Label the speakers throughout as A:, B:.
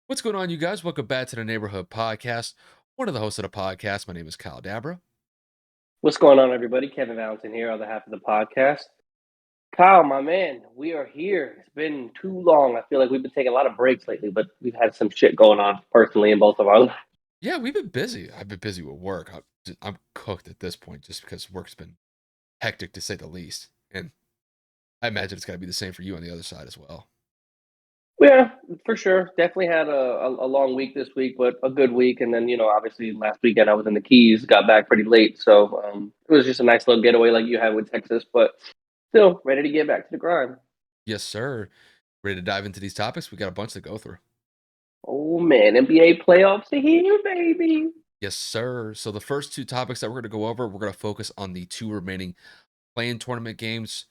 A: What's going on, you guys? Welcome back to the Neighborhood Podcast. One of the hosts of the podcast. My name is Kyle Dabra.
B: What's going on, everybody? Kevin Valentin here on behalf of the podcast. Kyle, my man, we are here. It's been too long. I feel like we've been taking a lot of breaks lately, but we've had some shit going on personally in both of our lives.
A: Yeah, we've been busy. I've been busy with work. I'm cooked at this point just because work's been hectic to say the least. And I imagine it's got to be the same for you on the other side as well.
B: Yeah, for sure. Definitely had a long week this week, but a good week. And then, obviously last weekend I was in the Keys, got back pretty late. So it was just a nice little getaway like you had with Texas, but still ready to get back to the grind.
A: Yes, sir. Ready to dive into these topics? We got a bunch to go through.
B: Oh, man. NBA playoffs are here, baby.
A: Yes, sir. So the first two topics that we're going to go over, we're going to focus on the two remaining play-in tournament games.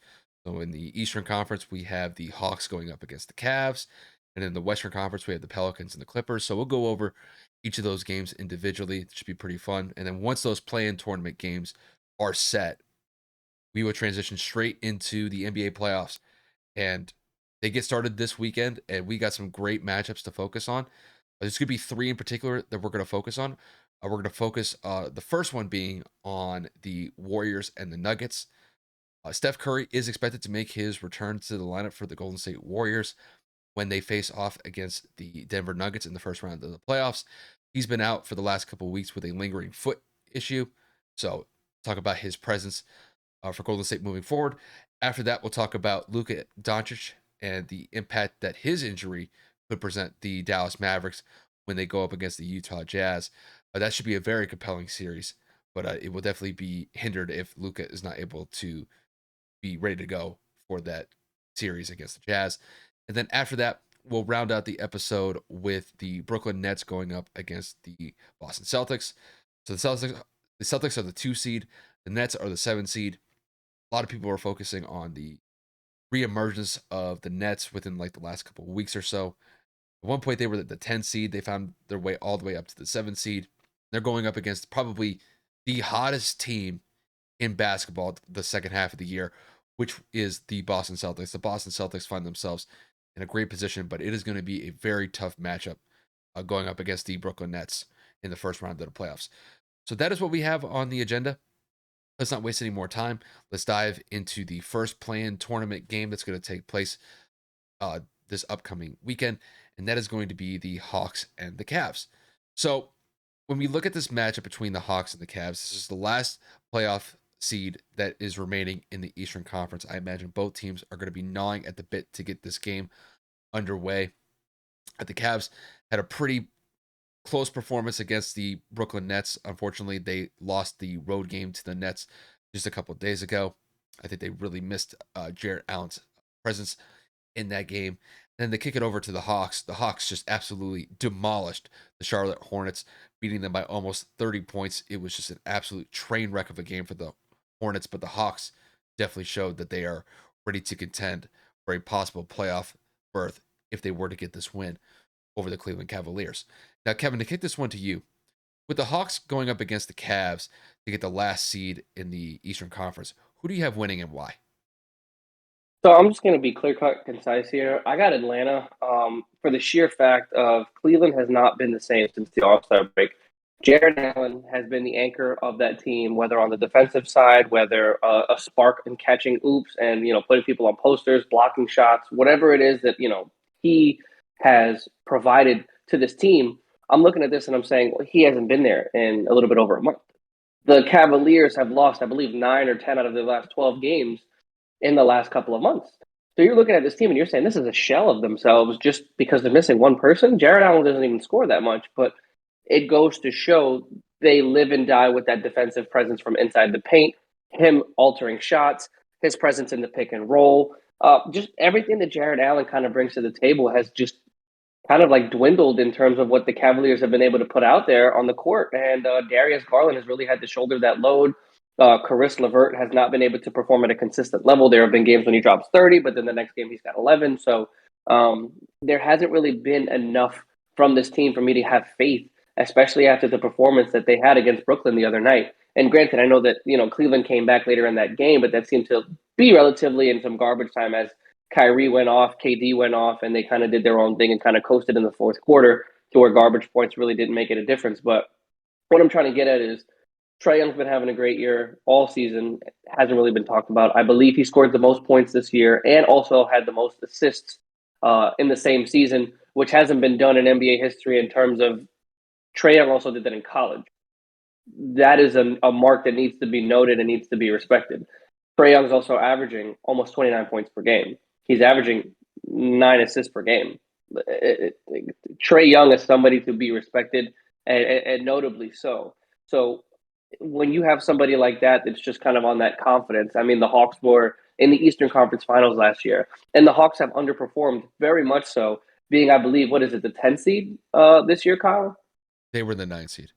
A: So in the Eastern Conference, we have the Hawks going up against the Cavs. And in the Western Conference, we have the Pelicans and the Clippers. So we'll go over each of those games individually. It should be pretty fun. And then once those play-in tournament games are set, we will transition straight into the NBA playoffs. And they get started this weekend, and we got some great matchups to focus on. There's going to be three in particular that we're going to focus on. We're going to focus the first one being on the Warriors and the Nuggets. Steph Curry is expected to make his return to the lineup for the Golden State Warriors when they face off against the Denver Nuggets in the first round of the playoffs. He's been out for the last couple of weeks with a lingering foot issue. So, talk about his presence for Golden State moving forward. After that, we'll talk about Luka Doncic and the impact that his injury could present the Dallas Mavericks when they go up against the Utah Jazz. That should be a very compelling series, but it will definitely be hindered if Luka is not able to be ready to go for that series against the Jazz. And then after that, we'll round out the episode with the Brooklyn Nets going up against the Boston Celtics. So the Celtics are the 2 seed, the Nets are the 7 seed. A lot of people are focusing on the reemergence of the Nets within like the last couple of weeks or so. At one point, they were the 10 seed. They found their way all the way up to the 7 seed. They're going up against probably the hottest team in basketball the second half of the year, which is the Boston Celtics. The Boston Celtics find themselves in a great position, but it is going to be a very tough matchup going up against the Brooklyn Nets in the first round of the playoffs. So that is what we have on the agenda. Let's not waste any more time. Let's dive into the first play-in tournament game that's going to take place this upcoming weekend, and that is going to be the Hawks and the Cavs. So when we look at this matchup between the Hawks and the Cavs, this is the last playoff seed that is remaining in the Eastern Conference. I imagine both teams are going to be gnawing at the bit to get this game underway. The Cavs had a pretty close performance against the Brooklyn Nets. Unfortunately, they lost the road game to the Nets just a couple of days ago. I think they really missed Jarrett Allen's presence in that game. Then they kick it over to the Hawks. The Hawks just absolutely demolished the Charlotte Hornets, beating them by almost 30 points. It was just an absolute train wreck of a game for the Hornets, but the Hawks definitely showed that they are ready to contend for a possible playoff berth if they were to get this win over the Cleveland Cavaliers. Now, Kevin, to kick this one to you, with the Hawks going up against the Cavs to get the last seed in the Eastern Conference, who do you have winning and why?
B: So I'm just going to be clear cut, concise here. I got Atlanta for the sheer fact of Cleveland has not been the same since the All Star break. Jared Allen has been the anchor of that team, whether on the defensive side, whether a spark in catching oops and putting people on posters, blocking shots, whatever it is that he has provided to this team. I'm looking at this and I'm saying, well, he hasn't been there in a little bit over a month. The Cavaliers have lost, I believe, 9 or 10 out of their last 12 games in the last couple of months. So you're looking at this team and you're saying this is a shell of themselves just because they're missing one person. Jared Allen doesn't even score that much, but it goes to show they live and die with that defensive presence from inside the paint, him altering shots, his presence in the pick and roll. Just everything that Jared Allen kind of brings to the table has just kind of like dwindled in terms of what the Cavaliers have been able to put out there on the court. And Darius Garland has really had to shoulder that load. Caris LeVert has not been able to perform at a consistent level. There have been games when he drops 30, but then the next game he's got 11. So there hasn't really been enough from this team for me to have faith, especially after the performance that they had against Brooklyn the other night. And granted, I know that Cleveland came back later in that game, but that seemed to be relatively in some garbage time as Kyrie went off, KD went off, and they kind of did their own thing and kind of coasted in the fourth quarter to where garbage points really didn't make it a difference. But what I'm trying to get at is Trae Young's been having a great year all season. Hasn't really been talked about. I believe he scored the most points this year and also had the most assists in the same season, which hasn't been done in NBA history in terms of Trae Young also did that in college. That is a mark that needs to be noted and needs to be respected. Trae Young's also averaging almost 29 points per game. He's averaging 9 assists per game. Trae Young is somebody to be respected, and notably so. So when you have somebody like that that's just kind of on that confidence, I mean, the Hawks were in the Eastern Conference Finals last year, and the Hawks have underperformed very much so, being, I believe, what is it, the 10th seed this year, Kyle?
A: They were the 9 seed.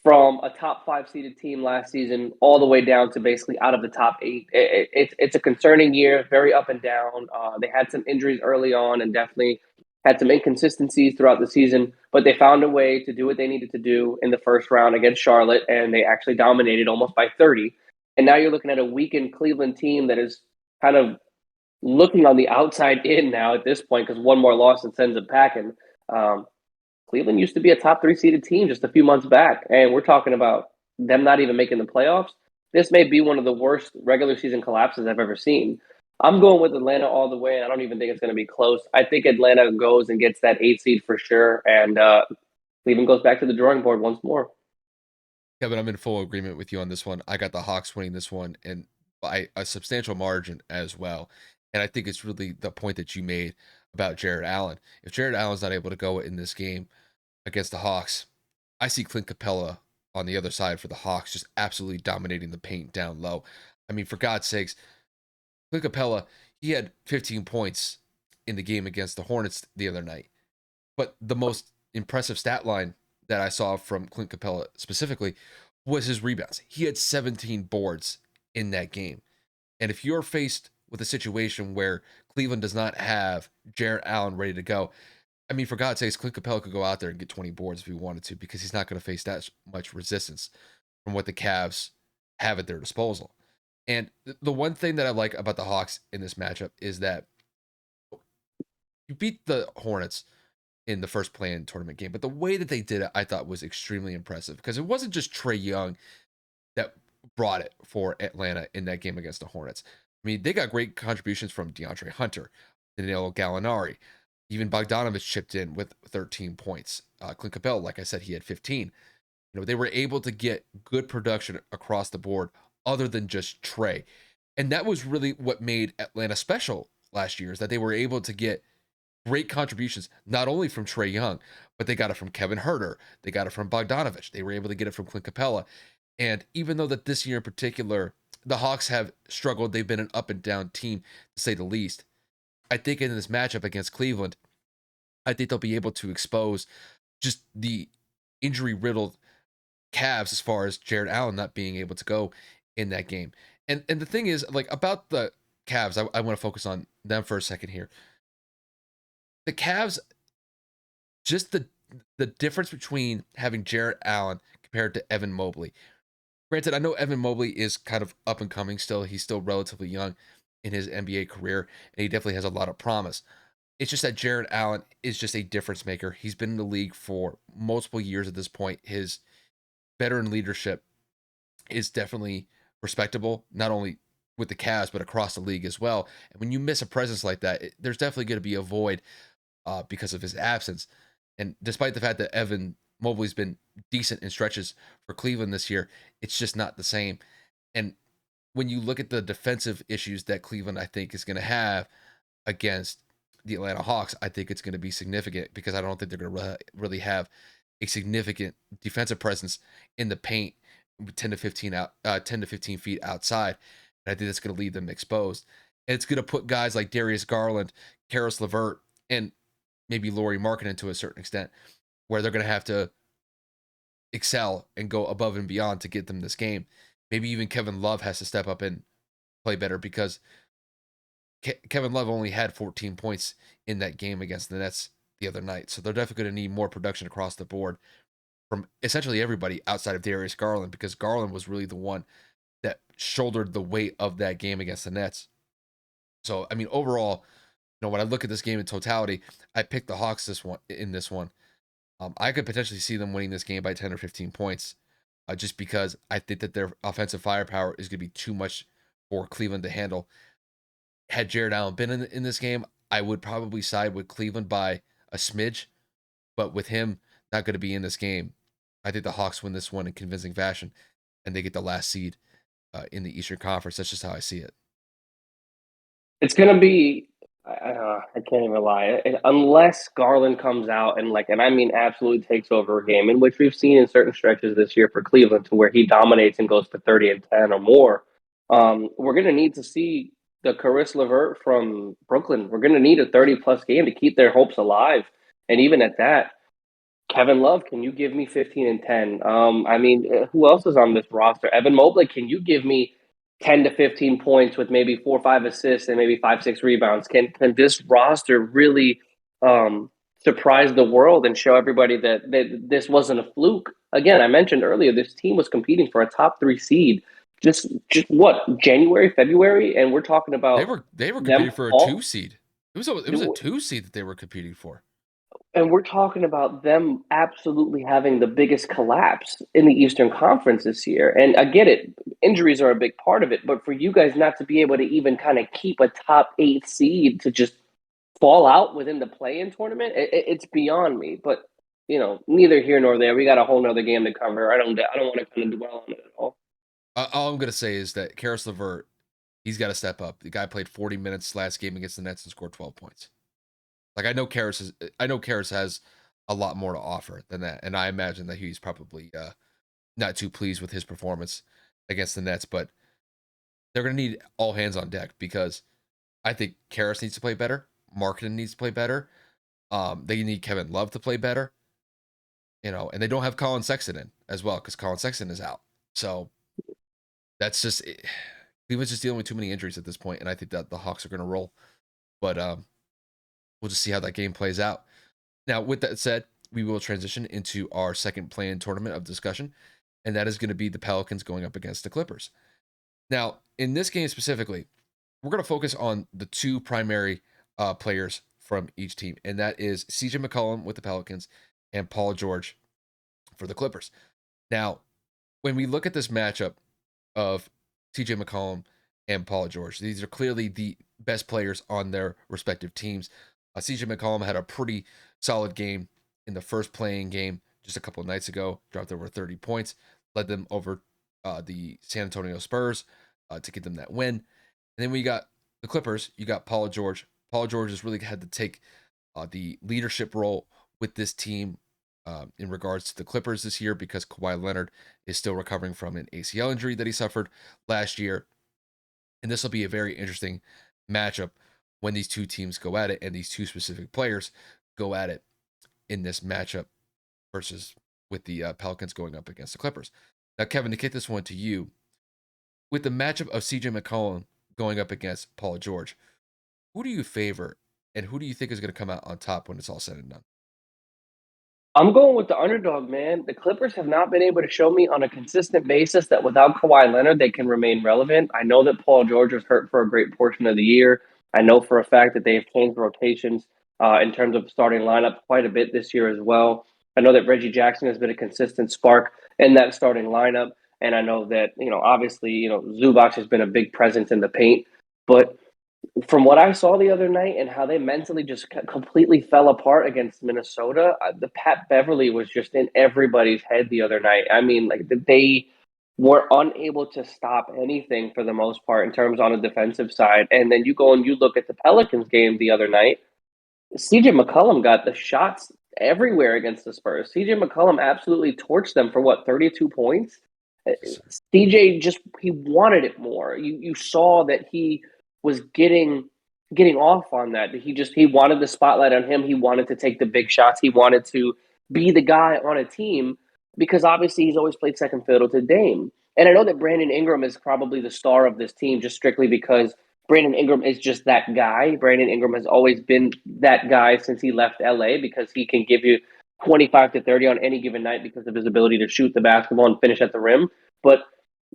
B: From a top five seeded team last season all the way down to basically out of the top eight. It's a concerning year, very up and down. They had some injuries early on and definitely had some inconsistencies throughout the season, but they found a way to do what they needed to do in the first round against Charlotte, and they actually dominated almost by 30. And now you're looking at a weakened Cleveland team that is kind of looking on the outside in now at this point because one more loss and sends it packing. Um, Cleveland used to be a top three seeded team just a few months back, and we're talking about them not even making the playoffs. This may be one of the worst regular season collapses I've ever seen. I'm going with Atlanta all the way, and I don't even think it's going to be close. I think Atlanta goes and gets that 8 seed for sure, and Cleveland goes back to the drawing board once more.
A: Kevin, I'm in full agreement with you on this one. I got the Hawks winning this one and by a substantial margin as well. And I think it's really the point that you made about Jared Allen. If Jared Allen's not able to go in this game against the Hawks, I see Clint Capella on the other side for the Hawks just absolutely dominating the paint down low. I mean, for God's sakes, Clint Capella, he had 15 points in the game against the Hornets the other night. But the most impressive stat line that I saw from Clint Capella specifically was his rebounds. He had 17 boards in that game. And if you're faced with a situation where Cleveland does not have Jarrett Allen ready to go, I mean, for God's sakes, Clint Capella could go out there and get 20 boards if he wanted to because he's not going to face that much resistance from what the Cavs have at their disposal. And the one thing that I like about the Hawks in this matchup is that you beat the Hornets in the first play-in tournament game. But the way that they did it, I thought was extremely impressive because it wasn't just Trae Young that brought it for Atlanta in that game against the Hornets. I mean, they got great contributions from DeAndre Hunter, Danilo Gallinari, even Bogdanovich chipped in with 13 points. Clint Capella, like I said, he had 15. You know, they were able to get good production across the board other than just Trae. And that was really what made Atlanta special last year is that they were able to get great contributions, not only from Trae Young, but they got it from Kevin Herter. They got it from Bogdanovich. They were able to get it from Clint Capella. And even though that this year in particular, the Hawks have struggled, they've been an up and down team, to say the least. I think in this matchup against Cleveland, I think they'll be able to expose just the injury riddled Cavs as far as Jared Allen not being able to go in that game. And the thing is, like about the Cavs, I want to focus on them for a second here. The Cavs, just the difference between having Jarrett Allen compared to Evan Mobley. Granted, I know Evan Mobley is kind of up and coming still. He's still relatively young in his NBA career, and he definitely has a lot of promise. It's just that Jarrett Allen is just a difference maker. He's been in the league for multiple years at this point. His veteran leadership is definitely respectable, not only with the Cavs, but across the league as well. And when you miss a presence like that, there's definitely going to be a void because of his absence. And despite the fact that Evan Mobley's been decent in stretches for Cleveland this year, it's just not the same. And when you look at the defensive issues that Cleveland, I think, is going to have against the Atlanta Hawks, I think it's going to be significant because I don't think they're going to really have a significant defensive presence in the paint 10 to 15 out 10 to 15 feet outside. And I think that's going to leave them exposed. And it's going to put guys like Darius Garland, Karis LeVert, and maybe Laurie Markkinen to a certain extent, where they're going to have to excel and go above and beyond to get them this game. Maybe even Kevin Love has to step up and play better because Kevin Love only had 14 points in that game against the Nets the other night. So they're definitely going to need more production across the board from essentially everybody outside of Darius Garland because Garland was really the one that shouldered the weight of that game against the Nets. So I mean, overall, when I look at this game in totality, I picked the Hawks this one. I could potentially see them winning this game by 10 or 15 points, just because I think that their offensive firepower is going to be too much for Cleveland to handle. Had Jared Allen been in this game, I would probably side with Cleveland by a smidge, but with him not going to be in this game, I think the Hawks win this one in convincing fashion, and they get the last seed in the Eastern Conference. That's just how I see it.
B: It's gonna be. I can't even lie. Unless Garland comes out and and I mean absolutely takes over a game, in which we've seen in certain stretches this year for Cleveland, to where he dominates and goes for 30 and 10 or more. We're gonna need to see the Caris LeVert from Brooklyn. We're gonna need a 30 plus game to keep their hopes alive, and even at that, Kevin Love, can you give me 15 and 10? I mean, who else is on this roster? Evan Mobley, can you give me 10 to 15 points with maybe 4 or 5 assists and maybe 5 or 6 rebounds? Can this roster really surprise the world and show everybody that this wasn't a fluke? Again, I mentioned earlier this team was competing for a top three seed. Just what, January, February, and we're talking
A: They
B: about
A: were they were
B: them
A: competing for a two
B: all.
A: seed. It was a two seed that they were competing for.
B: And we're talking about them absolutely having the biggest collapse in the Eastern Conference this year. And I get it, injuries are a big part of it, but for you guys not to be able to even kind of keep a top eight seed to just fall out within the play-in tournament, it's beyond me. But neither here nor there. We got a whole nother game to cover. I don't want to kind of dwell on it at all.
A: All I'm gonna say is that Karis LeVert, he's got to step up. The guy played 40 minutes last game against the Nets and scored 12 points. Like I know Karis has a lot more to offer than that, and I imagine that he's probably not too pleased with his performance against the Nets. But they're gonna need all hands on deck because I think Karis needs to play better. Marketing needs to play better. They need Kevin Love to play better. And they don't have Colin Sexton in as well because Colin Sexton is out. So that's just Cleveland's just dealing with too many injuries at this point, and I think that the Hawks are going to roll. But we'll just see how that game plays out. Now, with that said, we will transition into our second play-in tournament of discussion, and that is going to be the Pelicans going up against the Clippers. Now, in this game specifically, we're going to focus on the two primary players from each team, and that is CJ McCollum with the Pelicans and Paul George for the Clippers. Now, when we look at this matchup of CJ McCollum and Paul George, these are clearly the best players on their respective teams. CJ McCollum had a pretty solid game in the first playing game just a couple of nights ago, dropped over 30 points, led them over the San Antonio Spurs to get them that win. And then we got the Clippers, you got Paul George. Paul George has really had to take the leadership role with this team in regards to the Clippers this year because Kawhi Leonard is still recovering from an ACL injury that he suffered last year. And this will be a very interesting matchup when these two teams go at it and these two specific players go at it in this matchup versus with the Pelicans going up against the Clippers. Now, Kevin, to kick this one to you, with the matchup of CJ McCollum going up against Paul George, who do you favor and who do you think is going to come out on top when it's all said and done?
B: I'm going with the underdog, man. The Clippers have not been able to show me on a consistent basis that without Kawhi Leonard, they can remain relevant. I know that Paul George was hurt for a great portion of the year. I know for a fact that they've changed rotations in terms of starting lineup quite a bit this year as well. I know that Reggie Jackson has been a consistent spark in that starting lineup. And I know that, obviously, Zubac has been a big presence in the paint. But from what I saw the other night and how they mentally just completely fell apart against Minnesota, the Pat Beverly was just in everybody's head the other night. I mean, like they were unable to stop anything for the most part in terms on a defensive side. And then you go and you look at the Pelicans game the other night. CJ McCollum got the shots everywhere against the Spurs. CJ McCollum absolutely torched them for what, 32 points?
A: Yes, sir.
B: CJ just he wanted it more. You saw that he was getting off on that. He wanted the spotlight on him. He wanted to take the big shots. He wanted to be the guy on a team because obviously he's always played second fiddle to Dame. And I know that Brandon Ingram is probably the star of this team just strictly because Brandon Ingram is just that guy. Brandon Ingram has always been that guy since he left LA because he can give you 25 to 30 on any given night because of his ability to shoot the basketball and finish at the rim. But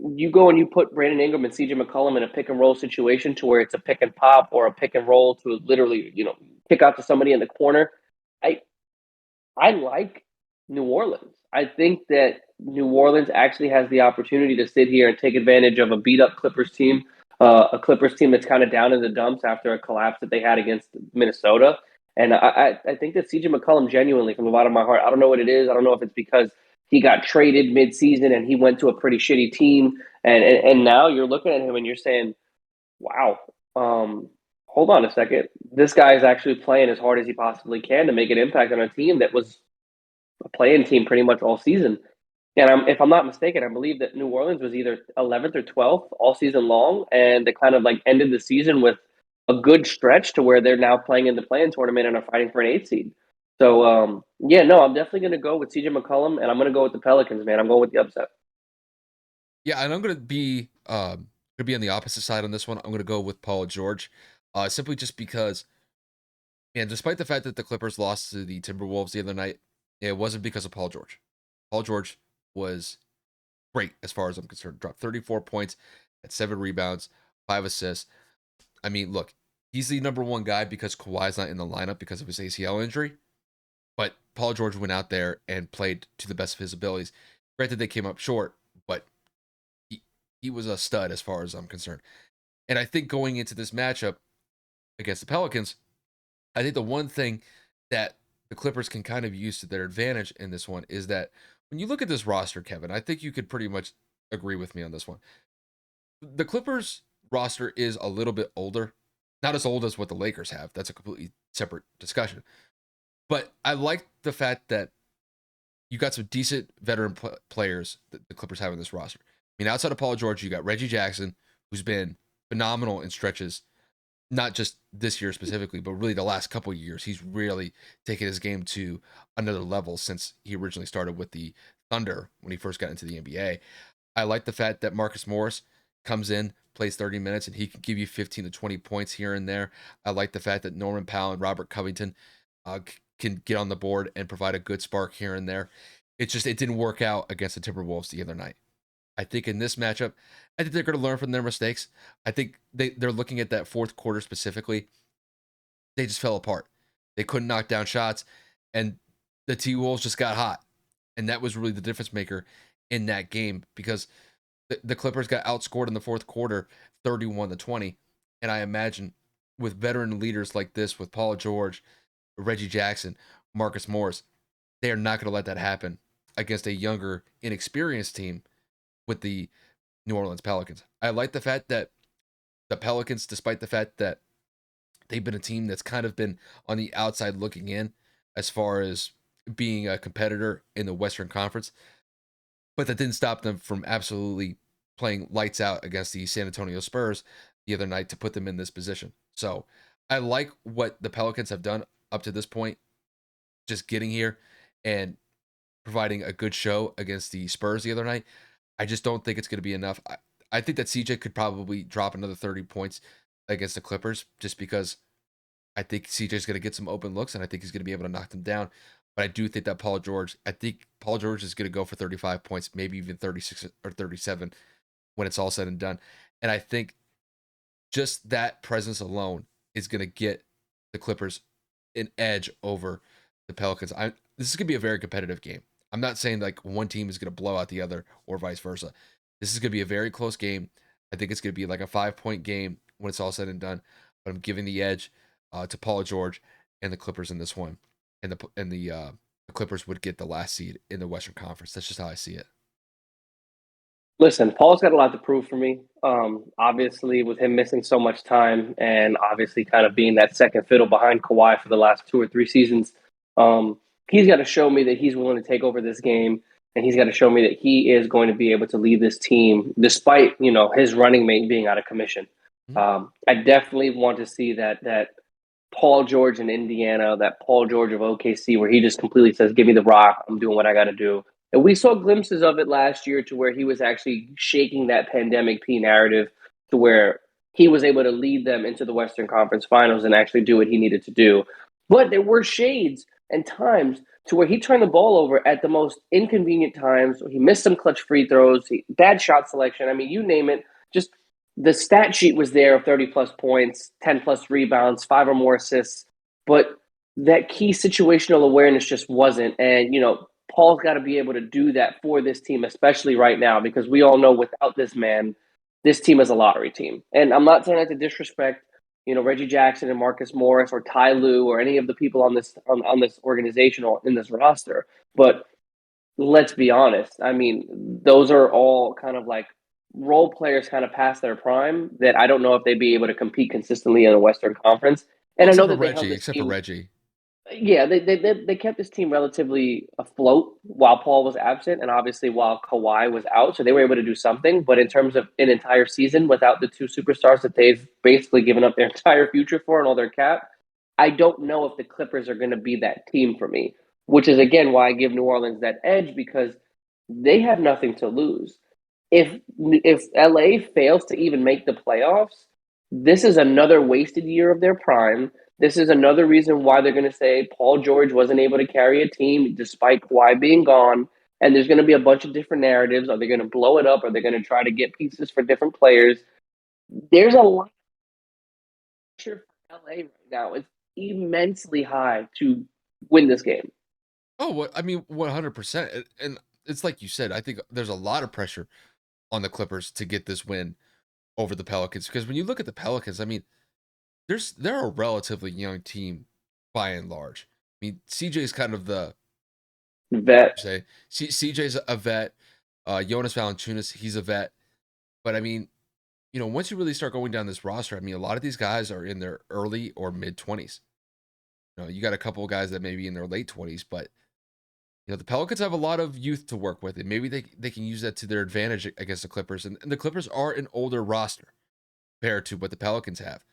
B: you go and you put Brandon Ingram and CJ McCollum in a pick and roll situation to where it's a pick and pop or a pick and roll to literally, kick out to somebody in the corner. I I like New Orleans. I think that New Orleans actually has the opportunity to sit here and take advantage of a beat up Clippers team, a Clippers team that's kind of down in the dumps after a collapse that they had against Minnesota. And I think that CJ McCollum, genuinely, from the bottom of my heart, I don't know what it is. I don't know if it's because he got traded midseason and he went to a pretty shitty team. And now you're looking at him and you're saying, wow, hold on a second. This guy is actually playing as hard as he possibly can to make an impact on a team that was a playing team pretty much all season. And if I'm not mistaken, I believe that New Orleans was either 11th or 12th all season long, and they kind of like ended the season with a good stretch to where they're now playing in the play-in tournament and are fighting for an 8 seed. So yeah, no, I'm definitely going to go with CJ McCollum, and I'm going to go with the Pelicans, man. I'm going with the upset.
A: Yeah, and I'm gonna be on the opposite side on this one. I'm gonna go with Paul George, simply just because, and despite the fact that the Clippers lost to the Timberwolves the other night, it wasn't because of Paul George. Paul George was great as far as I'm concerned. Dropped 34 points, had 7 rebounds, 5 assists. I mean, look, he's the number one guy because Kawhi's not in the lineup because of his ACL injury. But Paul George went out there and played to the best of his abilities. Granted, they came up short, but he, he was a stud as far as I'm concerned. And I think going into this matchup against the Pelicans, I think the one thing that the Clippers can kind of use to their advantage in this one is that when you look at this roster, Kevin, I think you could pretty much agree with me on this one. The Clippers roster is a little bit older, not as old as what the Lakers have. That's a completely separate discussion. But I like the fact that you got some decent veteran players that the Clippers have in this roster. I mean, outside of Paul George, you got Reggie Jackson, who's been phenomenal in stretches, not just this year specifically, but really the last couple of years. He's really taken his game to another level since he originally started with the Thunder when he first got into the NBA. I like the fact that Marcus Morris comes in, plays 30 minutes, and he can give you 15 to 20 points here and there. I like the fact that Norman Powell and Robert Covington can get on the board and provide a good spark here and there. It's just it didn't work out against the Timberwolves the other night. I think in this matchup, I think they're going to learn from their mistakes. I think they're looking at that fourth quarter specifically. They just fell apart. They couldn't knock down shots, and the T Wolves just got hot, and that was really the difference maker in that game because the Clippers got outscored in the fourth quarter, 31-20, and I imagine with veteran leaders like this, with Paul George, Reggie Jackson, Marcus Morris, they are not going to let that happen against a younger, inexperienced team with the New Orleans Pelicans. I like the fact that the Pelicans, despite the fact that they've been a team that's kind of been on the outside looking in as far as being a competitor in the Western Conference, but that didn't stop them from absolutely playing lights out against the San Antonio Spurs the other night to put them in this position. So I like what the Pelicans have done up to this point, just getting here and providing a good show against the Spurs the other night. I just don't think it's going to be enough. I think that CJ could probably drop another 30 points against the Clippers just because I think CJ's going to get some open looks and I think he's going to be able to knock them down. But I do think that I think Paul George is going to go for 35 points, maybe even 36 or 37 when it's all said and done. And I think just that presence alone is going to get the Clippers an edge over the Pelicans. This is going to be a very competitive game. I'm not saying like one team is going to blow out the other or vice versa. This is going to be a very close game. I think it's going to be like a 5 point game when it's all said and done. But I'm giving the edge to Paul George and the Clippers in this one, the Clippers would get the last seed in the Western Conference. That's just how I see it.
B: Listen, Paul's got a lot to prove for me. Obviously, with him missing so much time and obviously kind of being that second fiddle behind Kawhi for the last 2 or 3 seasons, he's got to show me that he's willing to take over this game, and he's got to show me that he is going to be able to lead this team despite his running mate being out of commission.
A: Mhm.
B: I definitely want to see that Paul George in Indiana, that Paul George of OKC, where he just completely says, "Give me the rock. I'm doing what I got to do." And we saw glimpses of it last year to where he was actually shaking that pandemic P narrative to where he was able to lead them into the Western Conference Finals and actually do what he needed to do. But there were shades and times to where he turned the ball over at the most inconvenient times. He missed some clutch free throws, bad shot selection. I mean, you name it. Just the stat sheet was there of 30 plus points, 10 plus rebounds, 5 or more assists. But that key situational awareness just wasn't. And, Paul's got to be able to do that for this team, especially right now, because we all know without this man, this team is a lottery team. And I'm not saying that to disrespect, Reggie Jackson and Marcus Morris or Ty Lue or any of the people on this organization or in this roster. But let's be honest. I mean, those are all kind of like role players kind of past their prime that I don't know if they'd be able to compete consistently in the Western Conference.
A: Well,
B: And I know that they held this
A: except for
B: team,
A: Reggie.
B: yeah, they kept this team relatively afloat while Paul was absent, and obviously while Kawhi was out, so they were able to do something. But in terms of an entire season without the two superstars that they've basically given up their entire future for and all their cap, I don't know if the Clippers are going to be that team for me. Which is again why I give New Orleans that edge because they have nothing to lose. If LA fails to even make the playoffs, this is another wasted year of their prime. This is another reason why they're going to say Paul George wasn't able to carry a team despite Kawhi being gone. And there's going to be a bunch of different narratives. Are they going to blow it up? Are they going to try to get pieces for different players? There's a lot of pressure for LA right now. It's immensely high to win this game.
A: Oh, what I mean, 100%. And it's like you said, I think there's a lot of pressure on the Clippers to get this win over the Pelicans because when you look at the Pelicans, I mean, they're a relatively young team by and large. I mean, CJ's kind of the
B: Vet.
A: say CJ's a vet. Jonas Valanciunas, he's a vet. But I mean, once you really start going down this roster, I mean, a lot of these guys are in their early or mid 20s. You got a couple of guys that may be in their late 20s, but the Pelicans have a lot of youth to work with, and maybe they can use that to their advantage against the Clippers. And the Clippers are an older roster compared to what the Pelicans have.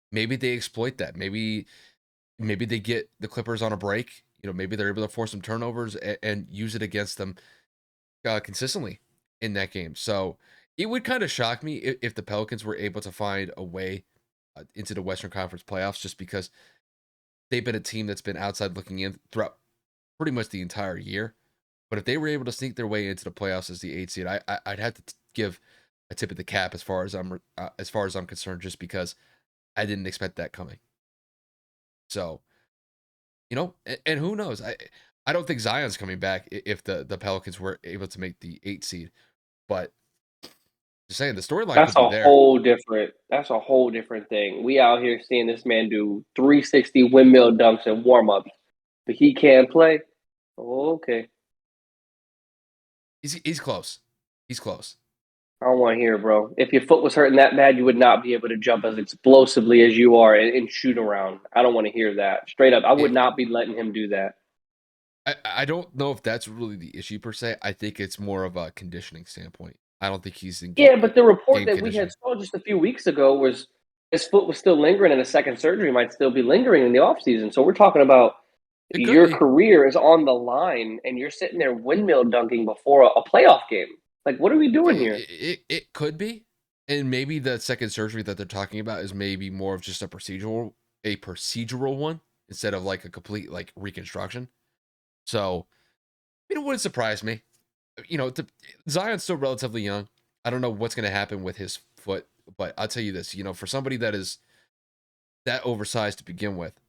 A: Maybe they exploit that. Maybe they get the Clippers on a break. Maybe they're able to force some turnovers and use it against them consistently in that game. So it would kind of shock me if the Pelicans were able to find a way into the Western Conference playoffs, just because they've been a team that's been outside looking in throughout pretty much the entire year. But if they were able to sneak their way into the playoffs as the 8 seed, I'd have to give a tip of the cap as far as I'm concerned, just because I didn't expect that coming. So and who knows? I don't think Zion's coming back if the Pelicans were able to make the 8 seed, but just saying the storyline could
B: That's
A: be
B: a
A: there.
B: whole different. That's a whole different thing. We out here seeing this man do 360 windmill dunks and warm ups, but he can't play. Okay,
A: He's close. He's close.
B: I don't want to hear, bro. If your foot was hurting that bad, you would not be able to jump as explosively as you are and shoot around. I don't want to hear that. Straight up, I would
A: If
B: not be letting him do that.
A: I don't know if that's really the issue per se. I think it's more of a conditioning standpoint. I don't think he's in
B: Yeah, but the report
A: game
B: that we had
A: condition.
B: saw just a few weeks ago was his foot was still lingering and a second surgery might still be lingering in the offseason. So we're talking about
A: It could
B: your
A: be.
B: career is on the line and you're sitting there windmill dunking before a playoff game. Like, what are we doing
A: Yeah,
B: here?
A: it could be. And maybe the second surgery that they're talking about is maybe more of just a procedural one instead of like a complete like reconstruction. So, it wouldn't surprise me. Zion's still relatively young. I don't know what's going to happen with his foot, but I'll tell you this, for somebody that is that oversized to begin with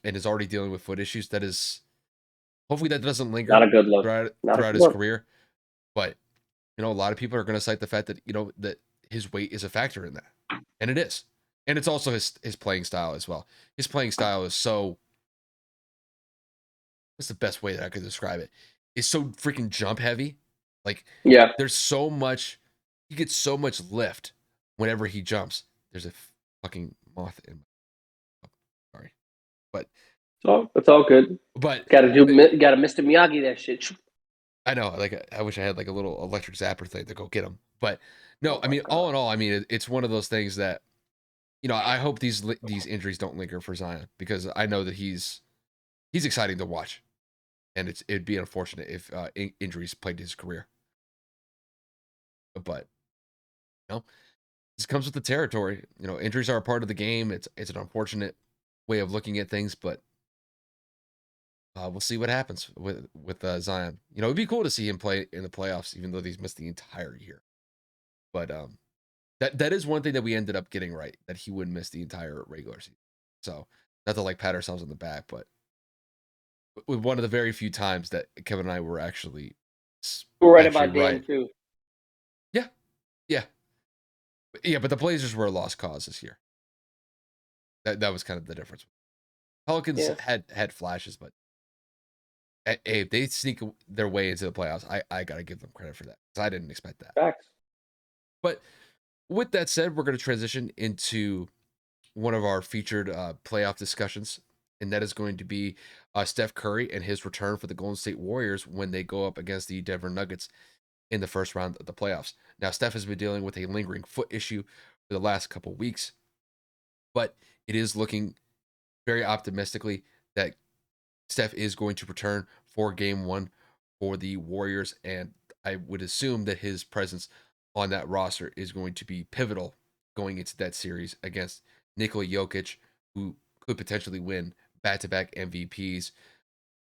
A: and is already dealing with foot issues, that is hopefully that doesn't
B: Not
A: linger
B: a good look. Not a
A: throughout
B: good
A: his
B: look.
A: career. But a lot of people are going to cite the fact that that his weight is a factor in that, and it is, and it's also his playing style as well. His playing style is so. What's the best way that I could describe it? It's so freaking jump heavy. Like
B: Yeah.
A: there's so much. He gets so much lift whenever he jumps. There's a fucking moth in. Sorry, but
B: So it's all good.
A: but
B: Gotta Mr. Miyagi that shit.
A: I know. Like I wish I had like a little electric zapper thing to go get him. But no,
B: Oh
A: I
B: my
A: mean, all
B: god.
A: in all, I mean, it's one of those things that I hope these injuries don't linger for Zion because I know that he's exciting to watch, and it'd be unfortunate if injuries plagued his career. But this comes with the territory. Injuries are a part of the game. It's an unfortunate way of looking at things, but We'll see what happens with Zion. It'd be cool to see him play in the playoffs, even though he's missed the entire year. But that is one thing that we ended up getting right, that he wouldn't miss the entire regular season. So not to like pat ourselves on the back, but with one of the very few times that Kevin and I were
B: We're right
A: actually
B: about Dame
A: right.
B: too.
A: Yeah, yeah, yeah. But the Blazers were a lost cause this year. That was kind of the difference. Pelicans
B: Yeah,
A: had flashes, but hey, if they sneak their way into the playoffs, I gotta give them credit for that because I didn't expect that.
B: facts.
A: But with that said, we're going to transition into one of our featured playoff discussions, and that is going to be Steph Curry and his return for the Golden State Warriors when they go up against the Denver Nuggets in the first round of the playoffs. Now, Steph has been dealing with a lingering foot issue for the last couple weeks, but it is looking very optimistically that Steph is going to return for game one for the Warriors, and I would assume that his presence on that roster is going to be pivotal going into that series against Nikola Jokic, who could potentially win back to back MVPs,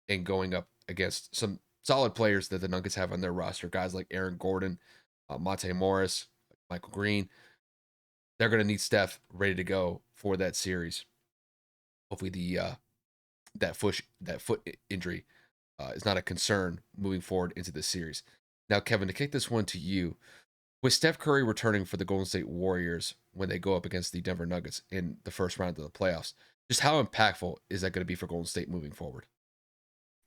A: and going up against some solid players that the Nuggets have on their roster, guys like Aaron Gordon, Monte Morris, Michael Green. They're going to need Steph ready to go for that series. Hopefully, that foot injury is not a concern moving forward into this series. Now, Kevin, to kick this one to you, with Steph Curry returning for the Golden State Warriors when they go up against the Denver Nuggets in the first round of the playoffs, just how impactful is that going to be for Golden State moving forward?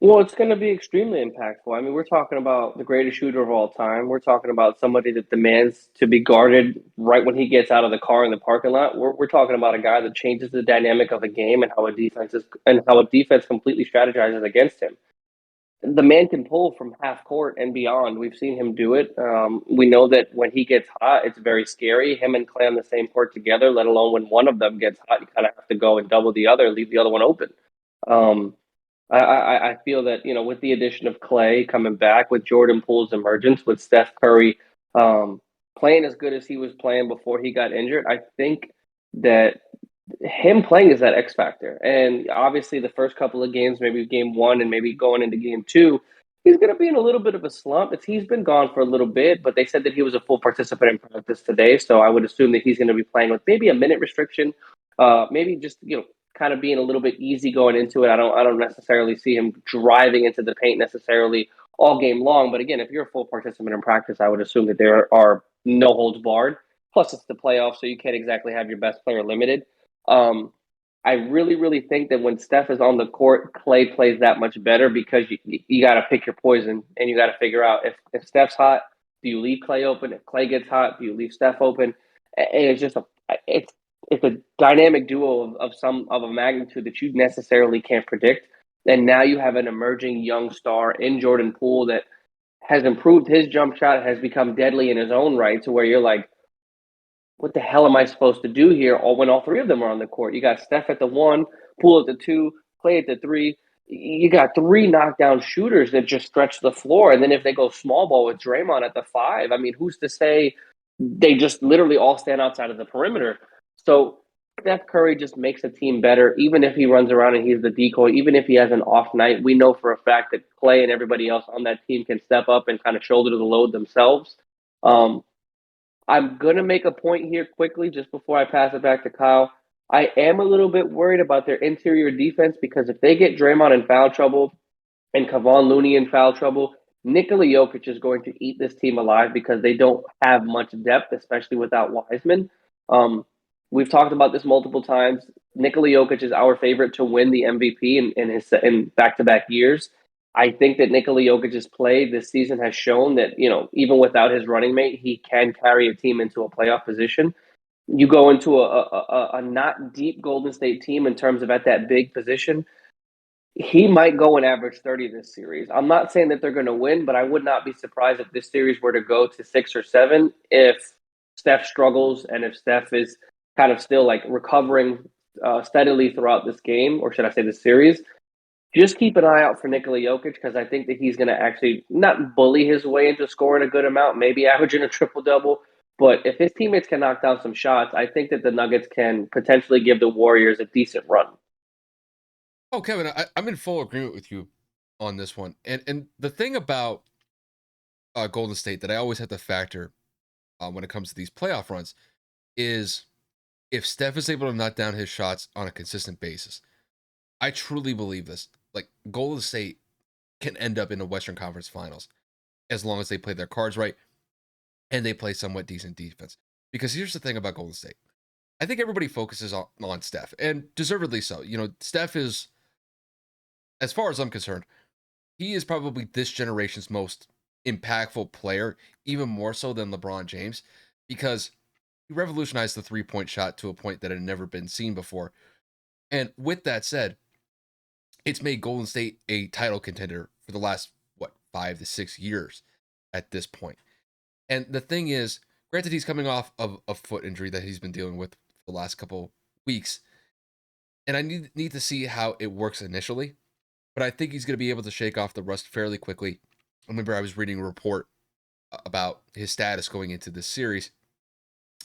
B: Well, it's going to be extremely impactful. I mean, we're talking about the greatest shooter of all time. We're talking about somebody that demands to be guarded right when he gets out of the car in the parking lot. We're talking about a guy that changes the dynamic of a game and how a defense completely strategizes against him. The man can pull from half court and beyond. We've seen him do it. We know that when he gets hot, it's very scary. Him and Clay on the same court together, let alone when one of them gets hot, you kind of have to go and double the other, leave the other one open. Um, I feel that with the addition of Clay coming back, with Jordan Poole's emergence, with Steph Curry playing as good as he was playing before he got injured, I think that him playing is that X factor. And obviously, the first couple of games, maybe game one and maybe going into game two, he's going to be in a little bit of a slump. He's been gone for a little bit, but they said that he was a full participant in practice today. So I would assume that he's going to be playing with maybe a minute restriction, maybe just kind of being a little bit easy going into it. I don't necessarily see him driving into the paint necessarily all game long. But again, if you're a full participant in practice, I would assume that there are no holds barred. Plus, it's the playoffs, so you can't exactly have your best player limited. Um, I really, really think that when Steph is on the court, Clay plays that much better because you got to pick your poison and you got to figure out if Steph's hot, do you leave Clay open? If Clay gets hot, do you leave Steph open? And it's just it's a dynamic duo of a magnitude that you necessarily can't predict. And now you have an emerging young star in Jordan Poole that has improved his jump shot, has become deadly in his own right, to where you're like, what the hell am I supposed to do here? Or when all three of them are on the court, you got Steph at the one, Poole at the two, Clay at the three. You got three knockdown shooters that just stretch the floor. And then if they go small ball with Draymond at the five, I mean, who's to say they just literally all stand outside of the perimeter? So Steph Curry just makes the team better, even if he runs around and he's the decoy, even if he has an off night. We know for a fact that Clay and everybody else on that team can step up and kind of shoulder the load themselves. Um, I'm going to make a point here quickly just before I pass it back to Kyle. I am a little bit worried about their interior defense because if they get Draymond in foul trouble and Kevon Looney in foul trouble, Nikola Jokic is going to eat this team alive because they don't have much depth, especially without Wiseman. Um, we've talked about this multiple times. Nikola Jokic is our favorite to win the MVP in back-to-back years. I think that Nikola Jokic's play this season has shown that, even without his running mate, he can carry a team into a playoff position. You go into a not deep Golden State team in terms of at that big position, he might go and average 30 this series. I'm not saying that they're going to win, but I would not be surprised if this series were to go to 6 or 7 if Steph struggles and if Steph is kind of still like recovering steadily throughout this game, or should I say this series. Just keep an eye out for Nikola Jokic because I think that he's going to actually not bully his way into scoring a good amount, maybe averaging a triple double. But if his teammates can knock down some shots, I think that the Nuggets can potentially give the Warriors a decent run.
A: Oh, Kevin, I'm in full agreement with you on this one. And the thing about Golden State that I always have to factor when it comes to these playoff runs is if Steph is able to knock down his shots on a consistent basis. I truly believe this. Like Golden State can end up in the Western Conference Finals as long as they play their cards right and they play somewhat decent defense. Because here's the thing about Golden State. I think everybody focuses on Steph, and deservedly so. Steph is, as far as I'm concerned, he is probably this generation's most impactful player, even more so than LeBron James, because he revolutionized the 3-point shot to a point that had never been seen before. And with that said, it's made Golden State a title contender for the last, 5 to 6 years at this point. And the thing is, granted, he's coming off of a foot injury that he's been dealing with for the last couple weeks. And I need to see how it works initially. But I think he's going to be able to shake off the rust fairly quickly. I remember I was reading a report about his status going into this series,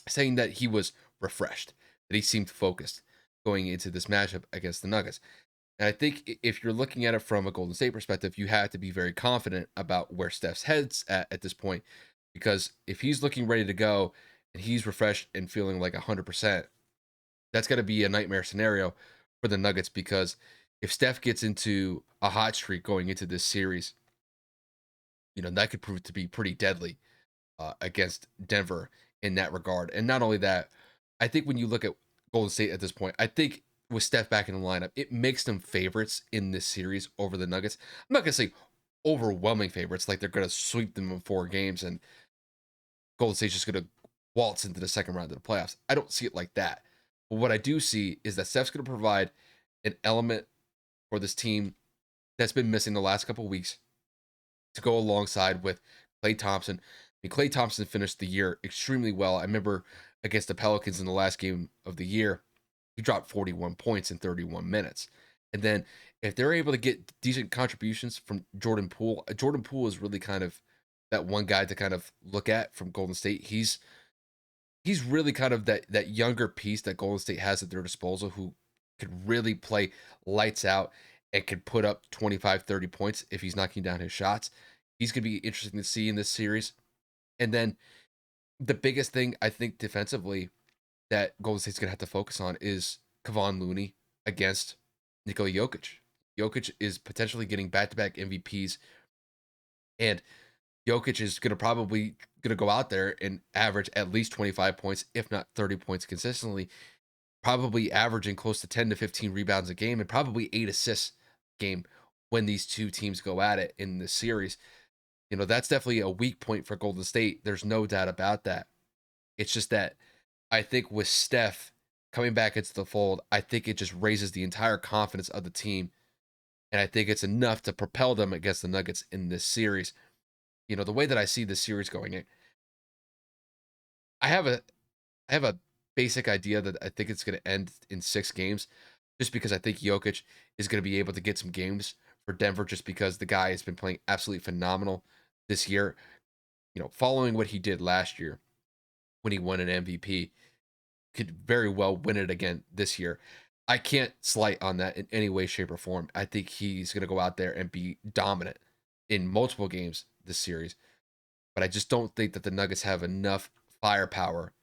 A: saying that he was refreshed, that he seemed focused going into this matchup against the Nuggets. And I think if you're looking at it from a Golden State perspective, you have to be very confident about where Steph's head's at this point, because if he's looking ready to go and he's refreshed and feeling like 100%, that's going to be a nightmare scenario for the Nuggets, because if Steph gets into a hot streak going into this series, that could prove to be pretty deadly against Denver in that regard. And not only that, I think when you look at Golden State at this point, I think with Steph back in the lineup, it makes them favorites in this series over the Nuggets. I'm not going to say overwhelming favorites, like they're going to sweep them in 4 games and Golden State's just going to waltz into the second round of the playoffs. I don't see it like that. But what I do see is that Steph's going to provide an element for this team that's been missing the last couple of weeks to go alongside with Klay Thompson. I mean, Klay Thompson finished the year extremely well. I remember against the Pelicans in the last game of the year, he dropped 41 points in 31 minutes. And then if they're able to get decent contributions from Jordan Poole is really kind of that one guy to kind of look at from Golden State. He's really kind of that younger piece that Golden State has at their disposal, who could really play lights out and could put up 25, 30 points if he's knocking down his shots. He's going to be interesting to see in this series. And then the biggest thing I think defensively that Golden State's going to have to focus on is Kevon Looney against Nikola Jokic. Jokic is potentially getting back-to-back MVPs, and Jokic is going to go out there and average at least 25 points, if not 30 points consistently, probably averaging close to 10 to 15 rebounds a game and probably 8 assists a game when these two teams go at it in this series. That's definitely a weak point for Golden State. There's no doubt about that. It's just that I think with Steph coming back into the fold, I think it just raises the entire confidence of the team. And I think it's enough to propel them against the Nuggets in this series. The way that I see this series going, I have a I have a basic idea that I think it's going to end in 6 games, just because I think Jokic is going to be able to get some games for Denver, just because the guy has been playing absolutely phenomenal this year. Following what he did last year when he won an MVP, could very well win it again this year. I can't slight on that in any way, shape, or form. I think he's going to go out there and be dominant in multiple games this series. But I just don't think that the Nuggets have enough firepower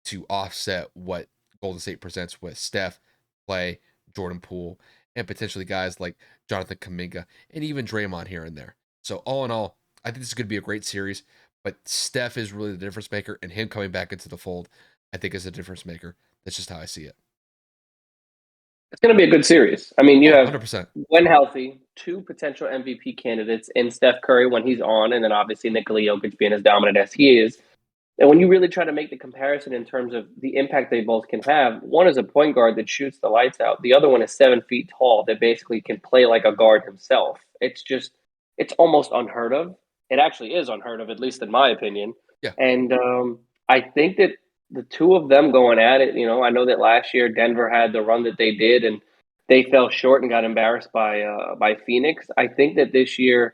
A: to offset what Golden State presents with Steph, Clay, Jordan Poole, and potentially guys like Jonathan Kuminga and even Draymond here and there. So all in all, I think this is going to be a great series. But Steph is really the difference maker, and him coming back into the fold, I think, is a difference maker. That's just how I see it.
B: It's going to be a good series. I mean, you
A: Oh,
B: have,
A: 100%.
B: when healthy, two potential MVP candidates in Steph Curry when he's on, and then obviously Nikola Jokic being as dominant as he is. And when you really try to make the comparison in terms of the impact they both can have, one is a point guard that shoots the lights out. The other one is 7 feet tall that basically can play like a guard himself. It's almost unheard of. It actually is unheard of, at least in my opinion.
A: Yeah.
B: And I think that the two of them going at it, I know that last year Denver had the run that they did, and they fell short and got embarrassed by Phoenix. I think that this year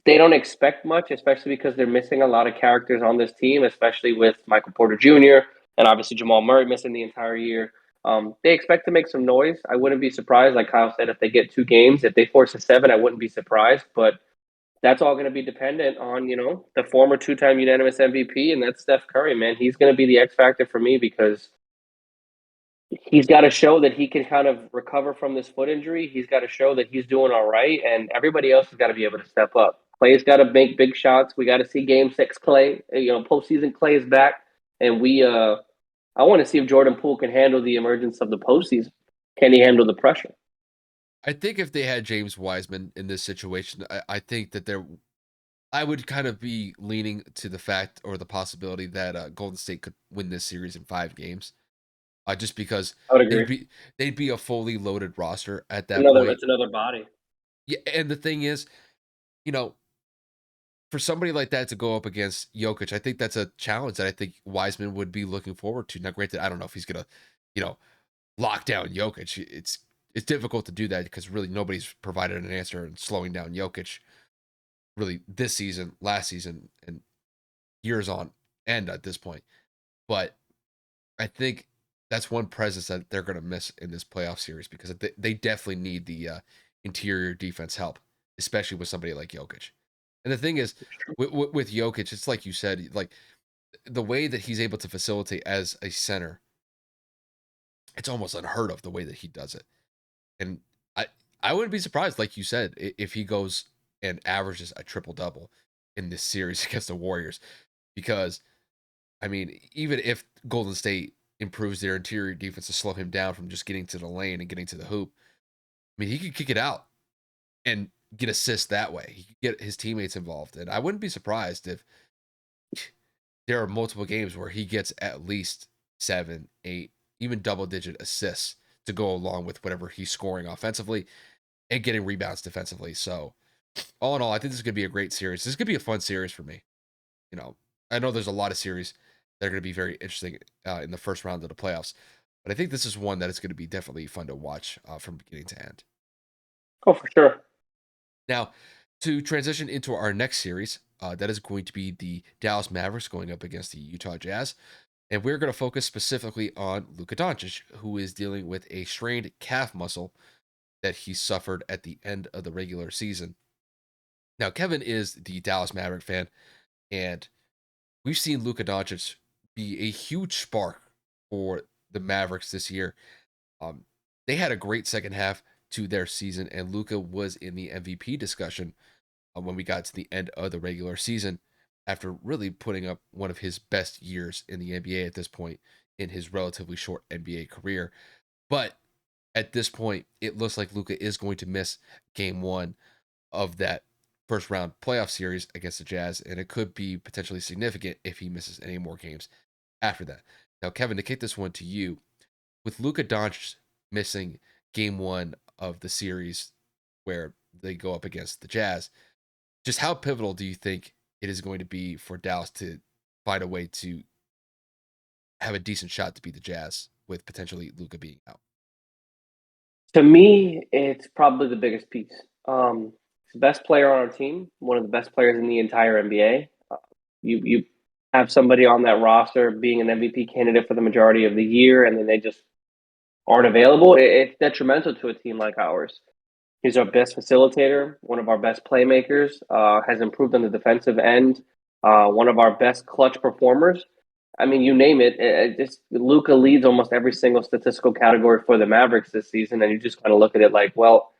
B: they don't expect much, especially because they're missing a lot of characters on this team, especially with Michael Porter Jr. and obviously Jamal Murray missing the entire year. They expect to make some noise. I wouldn't be surprised, like Kyle said, if they get 2 games. If they force a 7, I wouldn't be surprised. But that's all going to be dependent on, the former 2-time unanimous MVP, and that's Steph Curry, man. He's going to be the X factor for me because he's got to show that he can kind of recover from this foot injury. He's got to show that he's doing all right, and everybody else has got to be able to step up. Clay's got to make big shots. We got to see Game 6 Clay. Postseason Clay is back, and I want to see if Jordan Poole can handle the emergence of the postseason. Can he handle the pressure?
A: I think if they had James Wiseman in this situation, I think that I would kind of be leaning to the fact or the possibility that Golden State could win this series in 5 games. Just because
B: I would agree.
A: they'd be a fully loaded roster at that
B: Another
A: point.
B: it's another body.
A: Yeah, and the thing is, you know, for somebody like that to go up against Jokic, I think that's a challenge that I think Wiseman would be looking forward to. Now, granted, I don't know if he's gonna, you know, lock down Jokic. It's difficult to do that because really nobody's provided an answer in slowing down Jokic really this season, last season, and years on end at this point. But I think that's one presence that they're going to miss in this playoff series because they definitely need the interior defense help, especially with somebody like Jokic. And the thing is, with Jokic, it's like you said, like the way that he's able to facilitate as a center, it's almost unheard of the way that he does it. And I I wouldn't be surprised, like you said, if he goes and averages a triple double in this series against the Warriors, because I mean, even if Golden State improves their interior defense to slow him down from just getting to the lane and getting to the hoop, I mean, he could kick it out and get assists that way. He could get his teammates involved. And I wouldn't be surprised if there are multiple games where he gets at least 7, 8, even double digit assists to go along with whatever he's scoring offensively and getting rebounds defensively. So, all in all, I think this is going to be a great series. This could be a fun series for me. You know, I know there's a lot of series that are going to be very interesting in the first round of the playoffs, but I think this is one that is going to be definitely fun to watch from beginning to end.
B: Oh, for sure.
A: Now, to transition into our next series, that is going to be the Dallas Mavericks going up against the Utah Jazz. And we're going to focus specifically on Luka Doncic, who is dealing with a strained calf muscle that he suffered at the end of the regular season. Now, Kevin is the Dallas Maverick fan, and we've seen Luka Doncic be a huge spark for the Mavericks this year. They had a great second half to their season, and Luka was in the MVP discussion when we got to the end of the regular season after really putting up one of his best years in the NBA at this point in his relatively short NBA career. But at this point, it looks like Luka is going to miss game 1 of that first round playoff series against the Jazz, and it could be potentially significant if he misses any more games after that. Now, Kevin, to kick this one to you, with Luka Doncic missing game 1 of the series where they go up against the Jazz, just how pivotal do you think it is going to be for Dallas to find a way to have a decent shot to beat the Jazz with potentially Luka being out?
B: To me, it's probably the biggest piece. He's the best player on our team, one of the best players in the entire NBA. You have somebody on that roster being an MVP candidate for the majority of the year, and then they just aren't available. It's detrimental to a team like ours. He's our best facilitator, one of our best playmakers, has improved on the defensive end, one of our best clutch performers. I mean, you name it. Just Luca leads almost every single statistical category for the Mavericks this season, and you just kind of look at it like, well,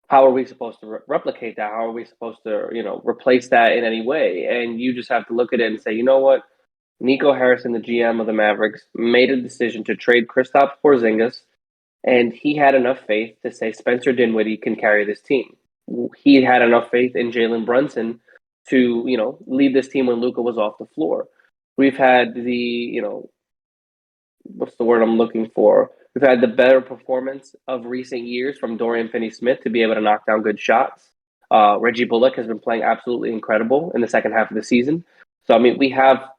B: how are we supposed to replicate that? How are we supposed to, replace that in any way? And you just have to look at it and say, you know what? Nico Harrison, the GM of the Mavericks, made a decision to trade Kristaps Porzingis, and he had enough faith to say Spencer Dinwiddie can carry this team. He had enough faith in Jalen Brunson to, lead this team when Luca was off the floor. We've had what's the word I'm looking for? We've had the better performance of recent years from Dorian Finney-Smith to be able to knock down good shots. Reggie Bullock has been playing absolutely incredible in the second half of the season. So, I mean, we have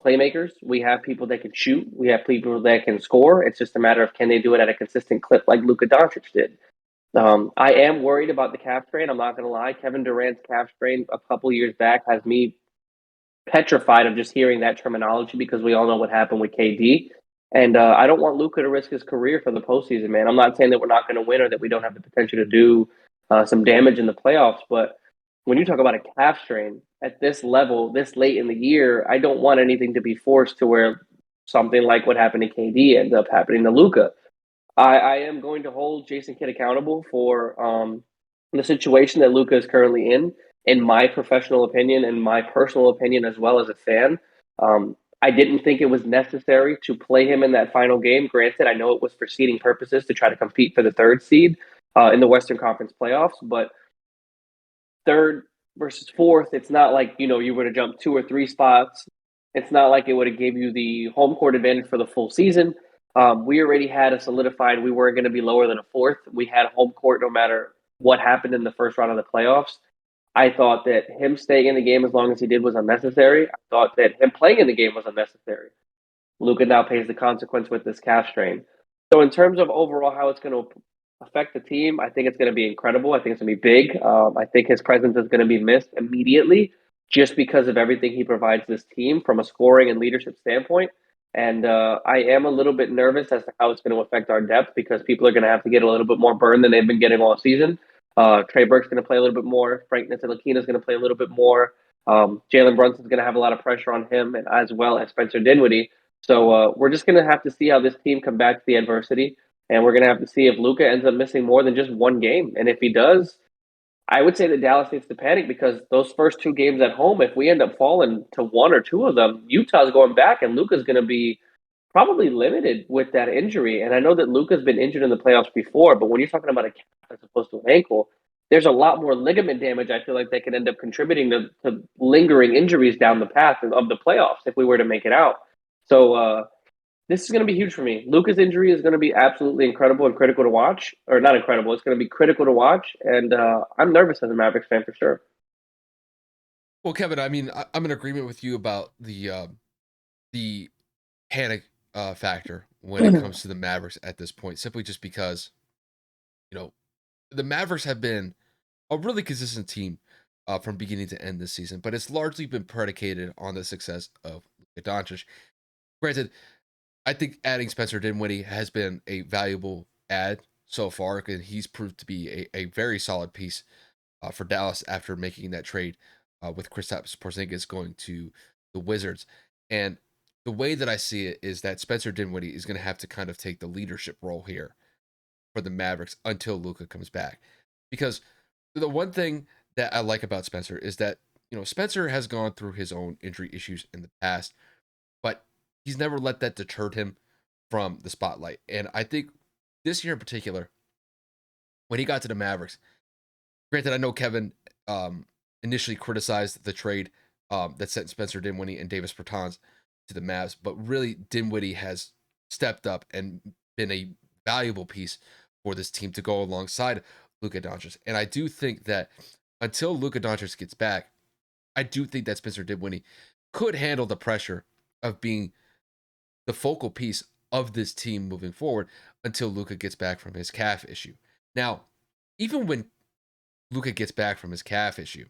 B: playmakers. We have people that can shoot. We have people that can score. It's just a matter of can they do it at a consistent clip like Luka Doncic did. I am worried about the calf strain. I'm not going to lie. Kevin Durant's calf strain a couple years back has me petrified of just hearing that terminology because we all know what happened with KD. And I don't want Luka to risk his career for the postseason, man. I'm not saying that we're not going to win or that we don't have the potential to do some damage in the playoffs, but when you talk about a calf strain at this level, this late in the year, I don't want anything to be forced to where something like what happened to KD ends up happening to Luka. I am going to hold Jason Kidd accountable for the situation that Luka is currently in my professional opinion and my personal opinion as well as a fan. I didn't think it was necessary to play him in that final game. Granted, I know it was for seeding purposes to try to compete for the third seed in the Western Conference playoffs, but third versus fourth, it's not like you were to jump 2 or 3 spots. It's not like it would have gave you the home court advantage for the full season. We already had a solidified we weren't going to be lower than a fourth. We had home court no matter what happened in the first round of the playoffs. I thought that him staying in the game as long as he did was unnecessary. I thought that him playing in the game was unnecessary. Luka now pays the consequence with this calf strain. So in terms of overall how it's going to affect the team, I think it's going to be incredible. I think it's going to be big. I think his presence is going to be missed immediately just because of everything he provides this team from a scoring and leadership standpoint. And I am a little bit nervous as to how it's going to affect our depth because people are going to have to get a little bit more burn than they've been getting all season. Trey Burke's going to play a little bit more. Frank Ntilikina is going to play a little bit more. Jalen Brunson's going to have a lot of pressure on him, and as well as Spencer Dinwiddie. So we're just going to have to see how this team combats the adversity, and we're going to have to see if Luka ends up missing more than just one game. And if he does, I would say that Dallas needs to panic because those first 2 games at home, if we end up falling to one or two of them, Utah's going back, and Luka's going to be probably limited with that injury. And I know that Luka's been injured in the playoffs before, but when you're talking about a calf as opposed to an ankle, there's a lot more ligament damage. I feel like they could end up contributing to lingering injuries down the path of the playoffs if we were to make it out. So this is going to be huge for me. Luka's injury is going to be absolutely incredible and critical to watch, or not incredible. It's going to be critical to watch, and I'm nervous as a Mavericks fan for sure.
A: Well, Kevin, I mean, I'm in agreement with you about the panic factor when it comes to the Mavericks at this point, simply just because you know the Mavericks have been a really consistent team from beginning to end this season, but it's largely been predicated on the success of Luka Doncic. Granted, I think adding Spencer Dinwiddie has been a valuable add so far, and he's proved to be a very solid piece for Dallas after making that trade with Kristaps Porzingis going to the Wizards. And the way that I see it is that Spencer Dinwiddie is going to have to kind of take the leadership role here for the Mavericks until Luka comes back. Because the one thing that I like about Spencer is that, Spencer has gone through his own injury issues in the past, but he's never let that deter him from the spotlight. And I think this year in particular, when he got to the Mavericks, granted, I know Kevin initially criticized the trade that sent Spencer Dinwiddie and Davis Bertans to the Mavs, but really Dinwiddie has stepped up and been a valuable piece for this team to go alongside Luka Doncic. And I do think that until Luka Doncic gets back, I do think that Spencer Dinwiddie could handle the pressure of being the focal piece of this team moving forward until Luka gets back from his calf issue. Now, even when Luka gets back from his calf issue,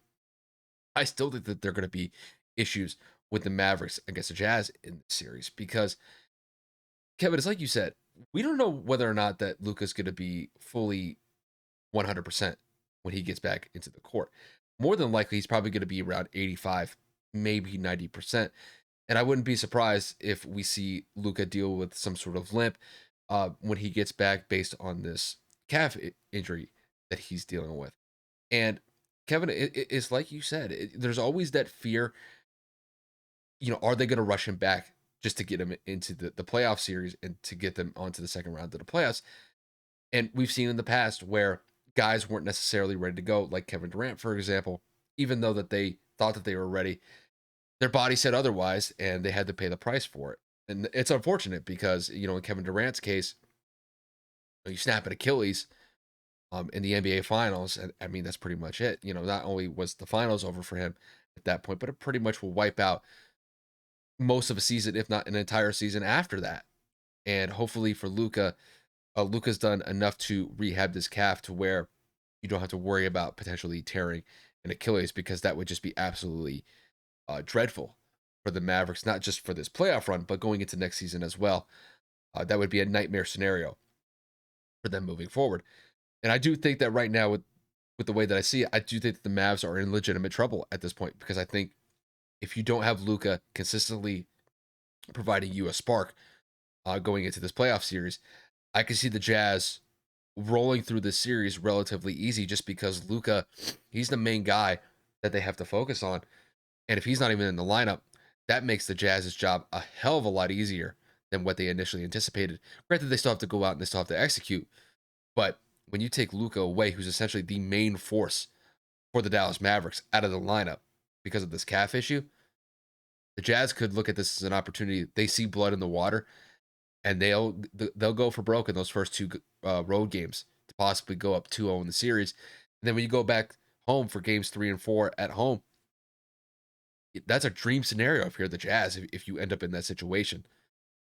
A: I still think that there are going to be issues with the Mavericks against the Jazz in the series because, Kevin, it's like you said, we don't know whether or not that Luka's going to be fully 100% when he gets back into the court. More than likely, he's probably going to be around 85, maybe 90%. And I wouldn't be surprised if we see Luka deal with some sort of limp when he gets back based on this calf injury that he's dealing with. And Kevin, it's like you said, there's always that fear. Are they going to rush him back just to get him into the playoff series and to get them onto the second round of the playoffs? And we've seen in the past where guys weren't necessarily ready to go, like Kevin Durant, for example, even though that they thought that they were ready, their body said otherwise, and they had to pay the price for it. And it's unfortunate because in Kevin Durant's case, you snap an Achilles in the NBA Finals, and I mean that's pretty much it. Not only was the finals over for him at that point, but it pretty much will wipe out most of a season, if not an entire season after that. And hopefully for Luka, Luka's done enough to rehab this calf to where you don't have to worry about potentially tearing an Achilles because that would just be absolutely dreadful for the Mavericks, not just for this playoff run, but going into next season as well. That would be a nightmare scenario for them moving forward. And I do think that right now, with the way that I see it, I do think that the Mavs are in legitimate trouble at this point because I think if you don't have Luka consistently providing you a spark going into this playoff series, I can see the Jazz rolling through this series relatively easy just because Luka, he's the main guy that they have to focus on. And if he's not even in the lineup, that makes the Jazz's job a hell of a lot easier than what they initially anticipated. Granted, they still have to go out and they still have to execute, but when you take Luka away, who's essentially the main force for the Dallas Mavericks out of the lineup because of this calf issue, the Jazz could look at this as an opportunity. They see blood in the water, and they'll go for broke in those first two road games to possibly go up 2-0 in the series. And then when you go back home for games 3 and 4 at home, that's a dream scenario if you're the Jazz if you end up in that situation.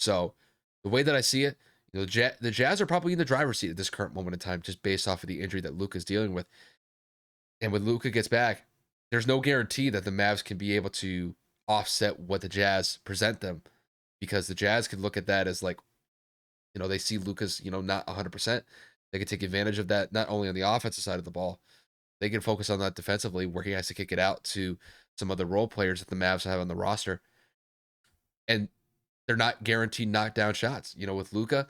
A: So the way that I see it, the Jazz are probably in the driver's seat at this current moment in time, just based off of the injury that Luka's dealing with. And when Luka gets back, there's no guarantee that the Mavs can be able to offset what the Jazz present them, because the Jazz could look at that as like, they see Luka's, not 100%. They could take advantage of that, not only on the offensive side of the ball, they can focus on that defensively where he has to kick it out to some other role players that the Mavs have on the roster. And they're not guaranteed knockdown shots. With Luka,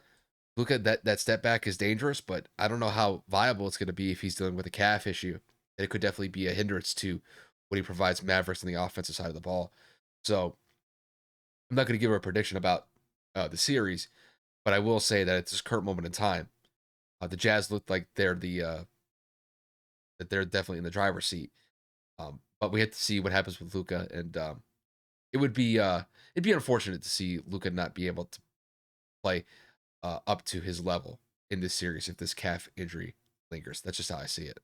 A: that step back is dangerous, but I don't know how viable it's going to be if he's dealing with a calf issue. It could definitely be a hindrance to what he provides Mavericks on the offensive side of the ball. So I'm not going to give her a prediction about the series, but I will say that at this current moment in time, the Jazz look like that they're definitely in the driver's seat. But we have to see what happens with Luka, and it would be it'd be unfortunate to see Luka not be able to play up to his level in this series if this calf injury lingers. That's just how I see it.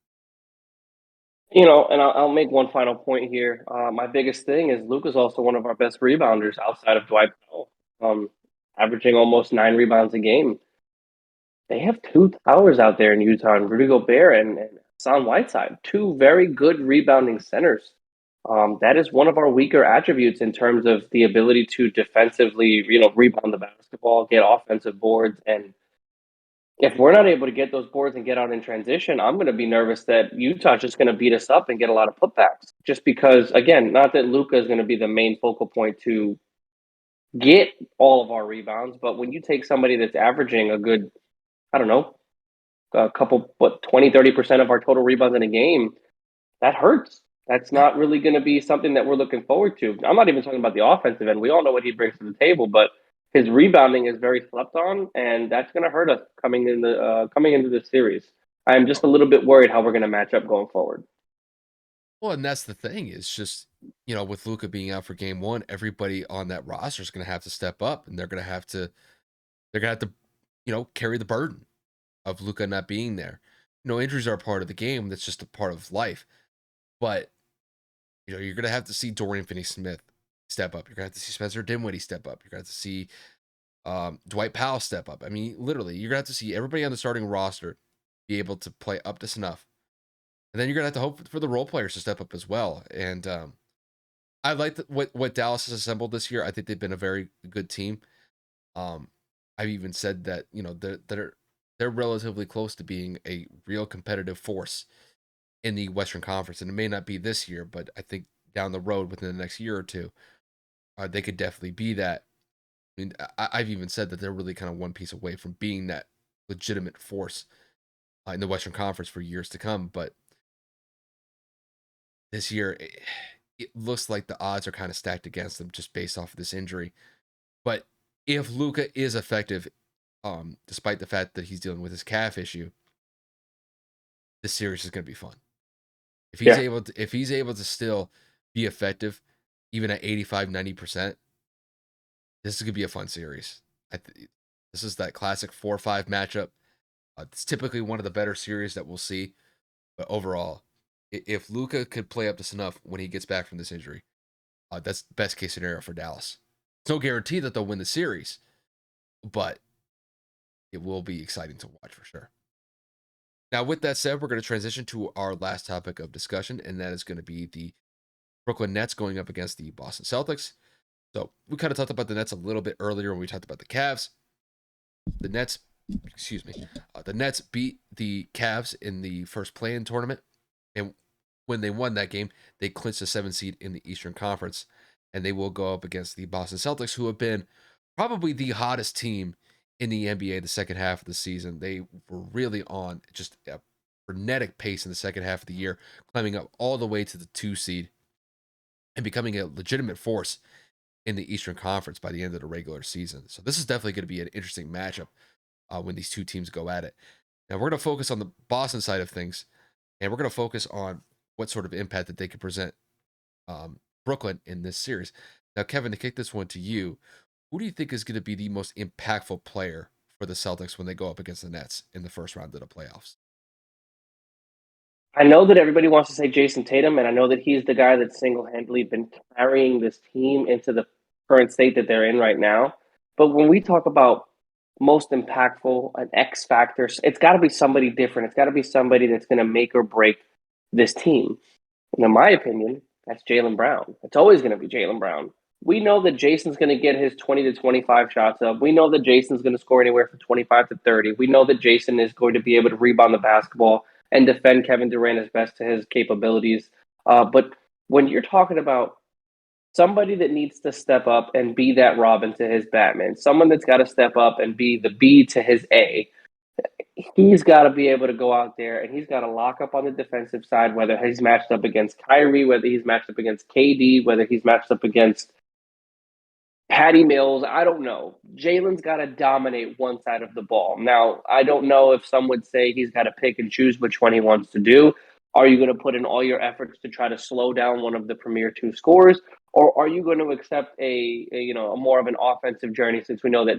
B: And I'll make one final point here. My biggest thing is Luka's also one of our best rebounders outside of Dwight Powell, averaging almost 9 rebounds a game. They have two towers out there in Utah, and Rudy Gobert and Hassan Whiteside, two very good rebounding centers. That is one of our weaker attributes in terms of the ability to defensively, rebound the basketball, get offensive boards, and if we're not able to get those boards and get out in transition, I'm going to be nervous that Utah's just going to beat us up and get a lot of putbacks. Just because, again, not that Luka is going to be the main focal point to get all of our rebounds, but when you take somebody that's averaging a good, I don't know, a couple, 20, 30% of our total rebounds in a game, that hurts. That's
A: Yeah.
B: not really going to be something that we're looking forward to. I'm not even talking about the offensive end. We all know what he brings to the table, but his rebounding is very slept on, and that's going to hurt us coming into this series. I'm just
A: Oh,
B: a little bit worried how we're going to match up going forward.
A: well, and that's the thing is just with Luka being out for game one, everybody on that roster is going to have to step up, and they're going to have to carry the burden of Luka not being there. Injuries are a part of the game. That's just a part of life. But you're going to have to see Dorian Finney-Smith step up. You're going to have to see Spencer Dinwiddie step up. You're going to have to see Dwight Powell step up. I mean, literally, you're going to have to see everybody on the starting roster be able to play up to snuff. And then you're going to have to hope for the role players to step up as well. And I like what Dallas has assembled this year. I think they've been a very good team. Um, I've even said that they're relatively close to being a real competitive force in the Western Conference, and it may not be this year, but I think down the road within the next year or two, they could definitely be that. I mean, I've even said that they're really kind of one piece away from being that legitimate force in the Western Conference for years to come. But this year, it looks like the odds are kind of stacked against them just based off of this injury. But if Luka is effective, despite the fact that he's dealing with his calf issue, this series is going to be fun.
B: Yeah.
A: If he's able to still be effective, even at 85, 90%, this is going to be a fun series. This is that classic 4-5 matchup. It's typically one of the better series that we'll see. But overall, if Luka could play up to snuff when he gets back from this injury, that's best case scenario for Dallas. It's no guarantee that they'll win the series, but it will be exciting to watch for sure. Now, with that said, we're going to transition to our last topic of discussion, and that is going to be the Brooklyn Nets going up against the Boston Celtics. So we kind of talked about the Nets a little bit earlier when we talked about the Cavs. The Nets, excuse me, the Nets beat the Cavs in the first play-in tournament, and when they won that game, they clinched the 7th seed in the Eastern Conference, and they will go up against the Boston Celtics, who have been probably the hottest team in the NBA the second half of the season. They were really on just a frenetic pace in the second half of the year, climbing up all the way to the 2 seed and becoming a legitimate force in the Eastern Conference by the end of the regular season. So this is definitely going to be an interesting matchup when these two teams go at it. Now we're going to focus on the Boston side of things, and we're going to focus on what sort of impact that they could present Brooklyn in this series. Now, Kevin, to kick this one to you, who do you think is going to be the most impactful player for the Celtics when they go up against the Nets in the first round of the playoffs?
B: I know that everybody wants to say Jason Tatum, and I know that he's the guy that's single-handedly been carrying this team into the current state that they're in right now. But when we talk about most impactful, an X factor, it's got to be somebody different. It's got to be somebody that's going to make or break this team. And in my opinion, that's Jaylen Brown. It's always going to be Jaylen Brown. We know that Jason's going to get his 20 to 25 shots up. We know that Jason's going to score anywhere from 25 to 30. We know that Jason is going to be able to rebound the basketball and defend Kevin Durant as best to his capabilities. But when you're talking about somebody that needs to step up and be that Robin to his Batman, someone that's got to step up and be the B to his A, he's got to be able to go out there and he's got to lock up on the defensive side, whether he's matched up against Kyrie, whether he's matched up against KD, whether he's matched up against Patty Mills. I don't know. Jalen's got to dominate one side of the ball. Now, I don't know if some would say he's got to pick and choose which one he wants to do. Are you going to put in all your efforts to try to slow down one of the premier two scorers, or are you going to accept a more of an offensive journey? Since we know that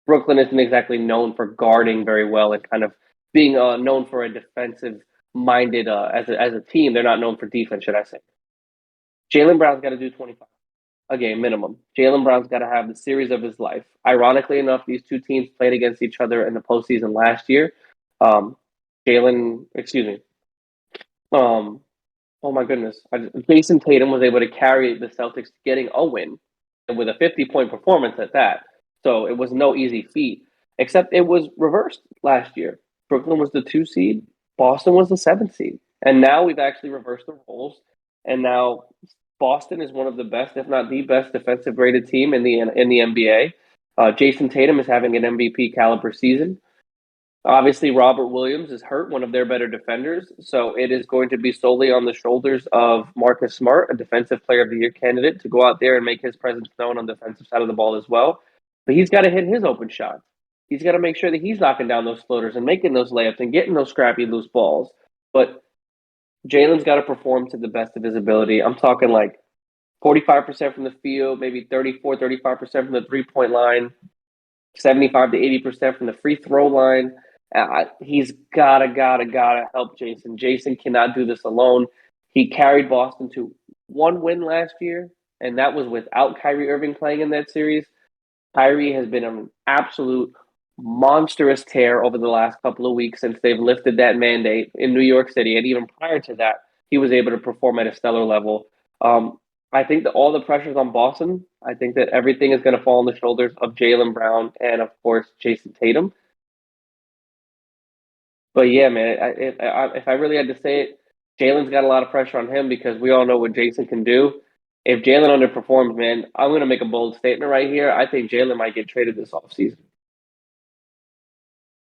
B: Brooklyn isn't exactly known for guarding very well and kind of being known for a defensive minded as a team, they're not known for defense, should I say? Jaylen Brown's got to do 25 a game minimum. Jaylen Brown's got to have the series of his life. Ironically enough, these two teams played against each other in the postseason last year. Um, Jalen, excuse me. Um, oh my goodness, Jason Tatum was able to carry the Celtics getting a win, and with a 50-point performance at that. So it was no easy feat. Except it was reversed last year. Brooklyn was the 2 seed, Boston was the 7th seed, and now we've actually reversed the roles. And now Boston is one of the best, if not the best, defensive rated team in the NBA. Jason Tatum is having an MVP caliber season. Obviously, Robert Williams is hurt, one of their better defenders. So it is going to be solely on the shoulders of Marcus Smart, a defensive player of the year candidate, to go out there and make his presence known on the defensive side of the ball as well. But he's got to hit his open shots. He's got to make sure that he's knocking down those floaters and making those layups and getting those scrappy loose balls. But Jalen's got to perform to the best of his ability. I'm talking like 45% from the field, maybe 35% from the 3-point line, 75 to 80% from the free throw line. He's gotta help Jason. Jason cannot do this alone. He carried Boston to one win last year, and that was without Kyrie Irving playing in that series. Kyrie has been an absolute monstrous tear over the last couple of weeks since they've lifted that mandate in New York City. And even prior to that, he was able to perform at a stellar level. I think that all the pressure's on Boston. I think that everything is going to fall on the shoulders of Jaylen Brown and, of course, Jason Tatum. But yeah, man, if I really had to say it, Jalen's got a lot of pressure on him because we all know what Jason can do. If Jalen underperforms, man, I'm going to make a bold statement right here. I think Jalen might get traded this offseason.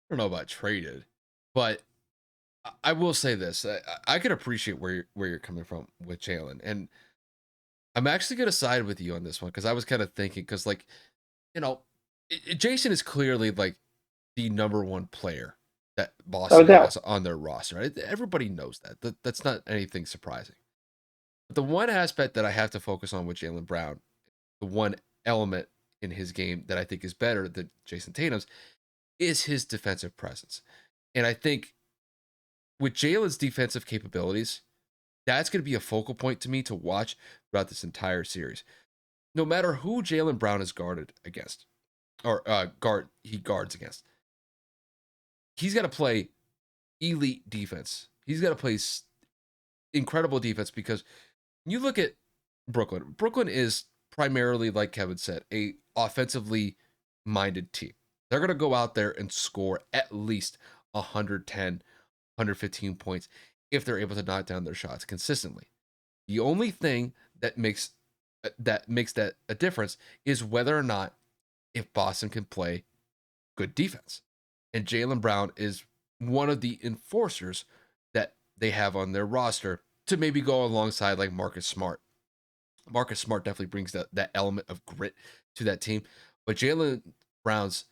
A: I don't know about traded, but I will say this: I can appreciate where you're coming from with Jalen, and I'm actually going to side with you on this one because I was kind of thinking because you know, Jason is clearly like the number one player that
B: No
A: Boston
B: doubt.
A: has on their roster. Right? Everybody knows that. That's not anything surprising. But the one aspect that I have to focus on with Jaylen Brown, the one element in his game that I think is better than Jason Tatum's, is his defensive presence. And I think with Jalen's defensive capabilities, that's going to be a focal point to me to watch throughout this entire series. No matter who Jaylen Brown is guarded against, or he guards against, he's got to play elite defense. He's got to play incredible defense because when you look at Brooklyn, Brooklyn is primarily, like Kevin said, a offensively minded team. They're going to go out there and score at least 110, 115 points if they're able to knock down their shots consistently. The only thing that makes that a difference is whether or not if Boston can play good defense. And Jaylen Brown is one of the enforcers that they have on their roster to maybe go alongside like Marcus Smart. Marcus Smart definitely brings that element of grit to that team. But Jaylen Brown's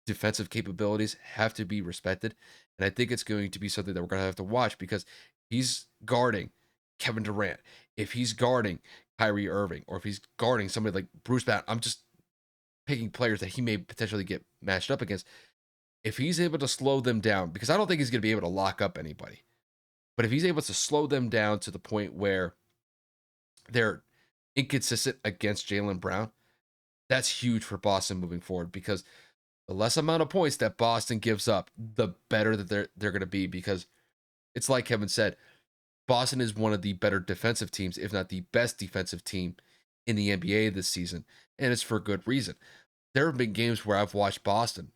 A: defensive capabilities have to be respected. And I think it's going to be something that we're going to have to watch because he's guarding Kevin Durant. If he's guarding Kyrie Irving, or if he's guarding somebody like Bruce Brown, I'm just picking players that he may potentially get matched up against. If he's able to slow them down, because I don't think he's going to be able to lock up anybody, but if he's able to slow them down to the point where they're inconsistent against Jaylen Brown, that's huge for Boston moving forward because the less amount of points that Boston gives up, the better that they're going to be because it's like Kevin said, Boston is one of the better defensive teams, if not the best defensive team in the NBA this season, and it's for good reason. There have been games where I've watched Boston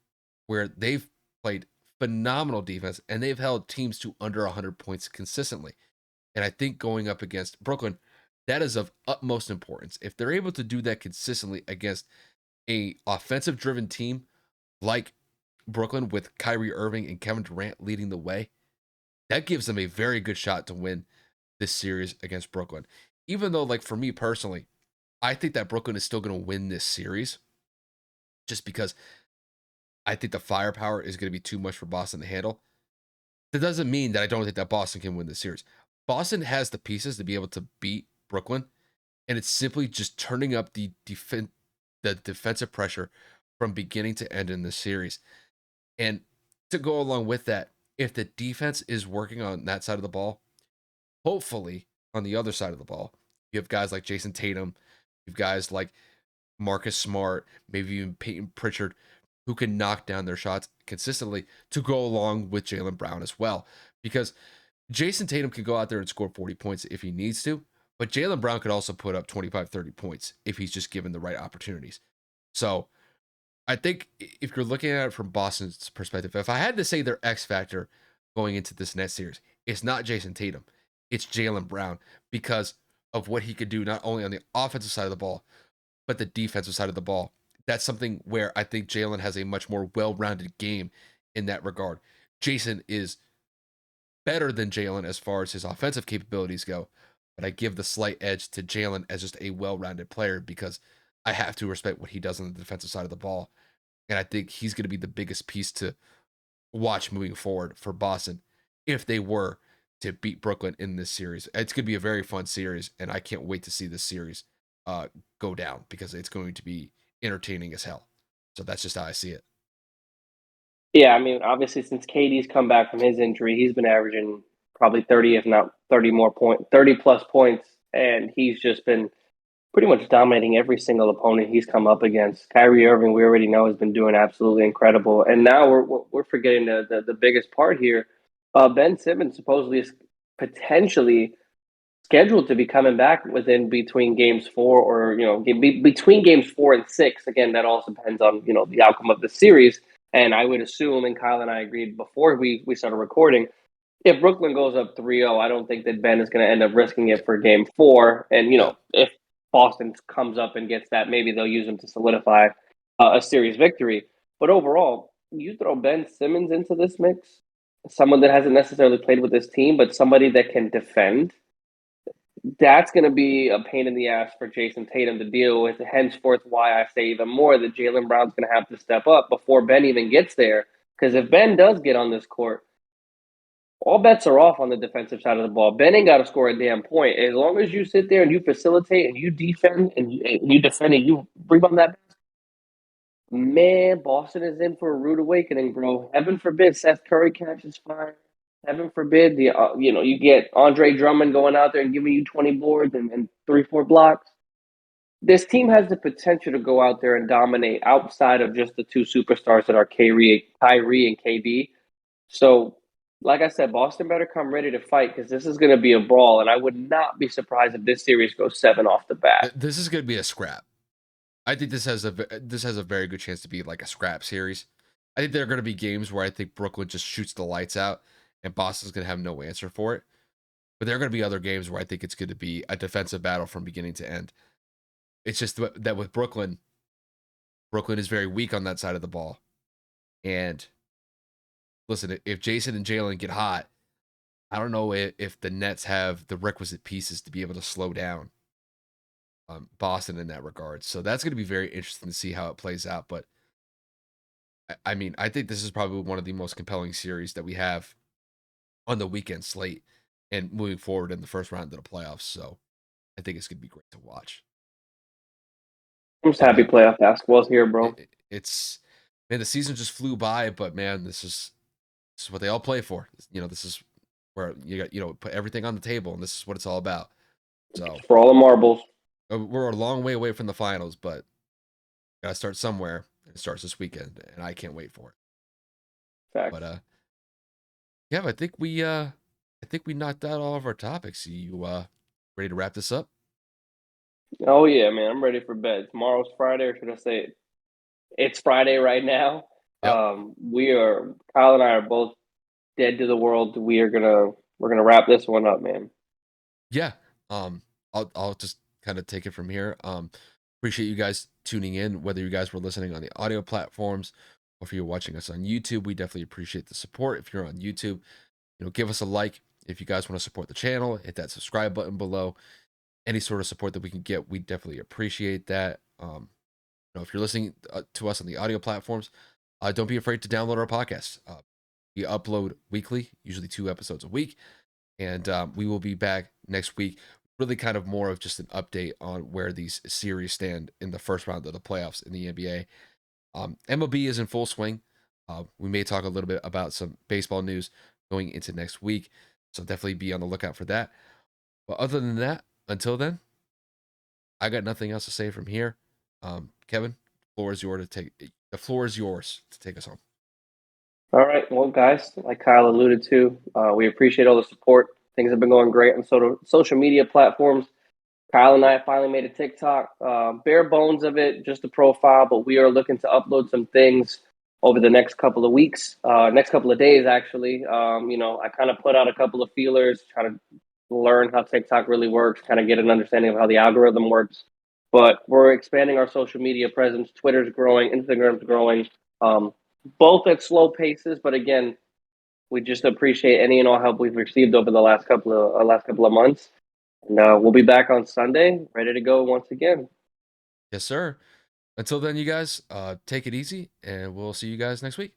A: where they've played phenomenal defense and they've held teams to under 100 points consistently. And I think going up against Brooklyn, that is of utmost importance. If they're able to do that consistently against a offensive driven team like Brooklyn with Kyrie Irving and Kevin Durant leading the way, that gives them a very good shot to win this series against Brooklyn. Even though, like for me personally, I think that Brooklyn is still going to win this series just because I think the firepower is going to be too much for Boston to handle. That doesn't mean that I don't think that Boston can win this series. Boston has the pieces to be able to beat Brooklyn, and it's simply just turning up the defensive pressure from beginning to end in this series. And to go along with that, if the defense is working on that side of the ball, hopefully on the other side of the ball, you have guys like Jason Tatum, you have guys like Marcus Smart, maybe even Peyton Pritchard, who can knock down their shots consistently to go along with Jaylen Brown as well. Because Jason Tatum can go out there and score 40 points if he needs to, but Jaylen Brown could also put up 25, 30 points if he's just given the right opportunities. So I think if you're looking at it from Boston's perspective, if I had to say their X factor going into this next series, it's not Jason Tatum, it's Jaylen Brown because of what he could do not only on the offensive side of the ball, but the defensive side of the ball. That's something where I think Jaylen has a much more well rounded game in that regard. Jason is better than Jaylen as far as his offensive capabilities go, but I give the slight edge to Jaylen as just a well rounded player because I have to respect what he does on the defensive side of the ball. And I think he's going to be the biggest piece to watch moving forward for Boston if they were to beat Brooklyn in this series. It's going to be a very fun series, and I can't wait to see this series uh, go down because it's going to be entertaining as hell. So that's just how I see it.
B: Yeah, I mean, obviously, since KD's come back from his injury, he's been averaging probably 30, if not 30 plus points, and he's just been pretty much dominating every single opponent he's come up against. Kyrie Irving, we already know, has been doing absolutely incredible, and now we're forgetting the biggest part here. Ben Simmons supposedly is potentially scheduled to be coming back within between games four or between games 4 and 6. Again, that also depends on the outcome of the series. And I would assume, and Kyle and I agreed before we started recording, if Brooklyn goes up 3-0, I don't think that Ben is going to end up risking it for game four. And,
A: Yeah.
B: if Boston comes up and gets that, maybe they'll use him to solidify a series victory. But overall, you throw Ben Simmons into this mix, someone that hasn't necessarily played with this team, but somebody that can defend, that's going to be a pain in the ass for Jason Tatum to deal with. Henceforth, why I say even more that Jaylen Brown's going to have to step up before Ben even gets there. Because if Ben does get on this court, all bets are off on the defensive side of the ball. Ben ain't got to score a damn point. As long as you sit there and you facilitate and you defend and you defend and you rebound that, man, Boston is in for a rude awakening, bro. Heaven forbid Seth Curry catches fire. Heaven forbid you get Andre Drummond going out there and giving you 20 boards and 3-4 blocks. This team has the potential to go out there and dominate outside of just the two superstars that are Kyrie and KD. So, like I said, Boston better come ready to fight because this is going to be a brawl, and I would not be surprised if this series goes 7 off the bat.
A: This is going to be a scrap. I think this has a very good chance to be like a scrap series. I think there are going to be games where I think Brooklyn just shoots the lights out and Boston's going to have no answer for it. But there are going to be other games where I think it's going to be a defensive battle from beginning to end. It's just that with Brooklyn, Brooklyn is very weak on that side of the ball. And listen, if Jason and Jaylen get hot, I don't know if the Nets have the requisite pieces to be able to slow down Boston in that regard. So that's going to be very interesting to see how it plays out. But I mean, I think this is probably one of the most compelling series that we have on the weekend slate and moving forward in the first round of the playoffs. So I think it's going to be great to watch.
B: I'm just
A: But
B: happy playoff basketball's here, bro.
A: it's man, the season just flew by. But man, this is what they all play for. This is where you got put everything on the table, and this is what it's all about. So
B: For all the marbles.
A: we're a long way away from the finals, but gotta start somewhere. And it starts this weekend, and I can't wait for it. But
B: Facts.
A: yeah, I think we knocked out all of our topics. You ready to wrap this up?
B: Oh yeah, man. I'm ready for bed. Tomorrow's Friday, or should I say it's Friday right now.
A: Yep.
B: Kyle and I are both dead to the world. We're gonna wrap this one up, man.
A: Yeah. I'll just kind of take it from here. Appreciate you guys tuning in, whether you guys were listening on the audio platforms or if you're watching us on YouTube. We definitely appreciate the support. If you're on YouTube, give us a like. If you guys want to support the channel, hit that subscribe button below. Any sort of support that we can get, we definitely appreciate that. If you're listening to us on the audio platforms, don't be afraid to download our podcast. We upload weekly, usually 2 episodes a week, and we will be back next week. Really, kind of more of just an update on where these series stand in the first round of the playoffs in the NBA. MLB is in full swing. We may talk a little bit about some baseball news going into next week, so definitely be on the lookout for that. But other than that, until then, I got nothing else to say from here. Kevin, the floor is yours to take us home.
B: All right, well, guys, like Kyle alluded to, we appreciate all the support. Things have been going great on social media platforms. Kyle and I finally made a TikTok, bare bones of it, just a profile, but we are looking to upload some things over the next couple of weeks, next couple of days, actually. I kind of put out a couple of feelers, trying to learn how TikTok really works, kind of get an understanding of how the algorithm works. But we're expanding our social media presence. Twitter's growing, Instagram's growing, um, both at slow paces. But again, we just appreciate any and all help we've received over the last couple of months. And we'll be back on Sunday, ready to go once again.
A: Yes, sir. Until then, you guys, take it easy, and we'll see you guys next week.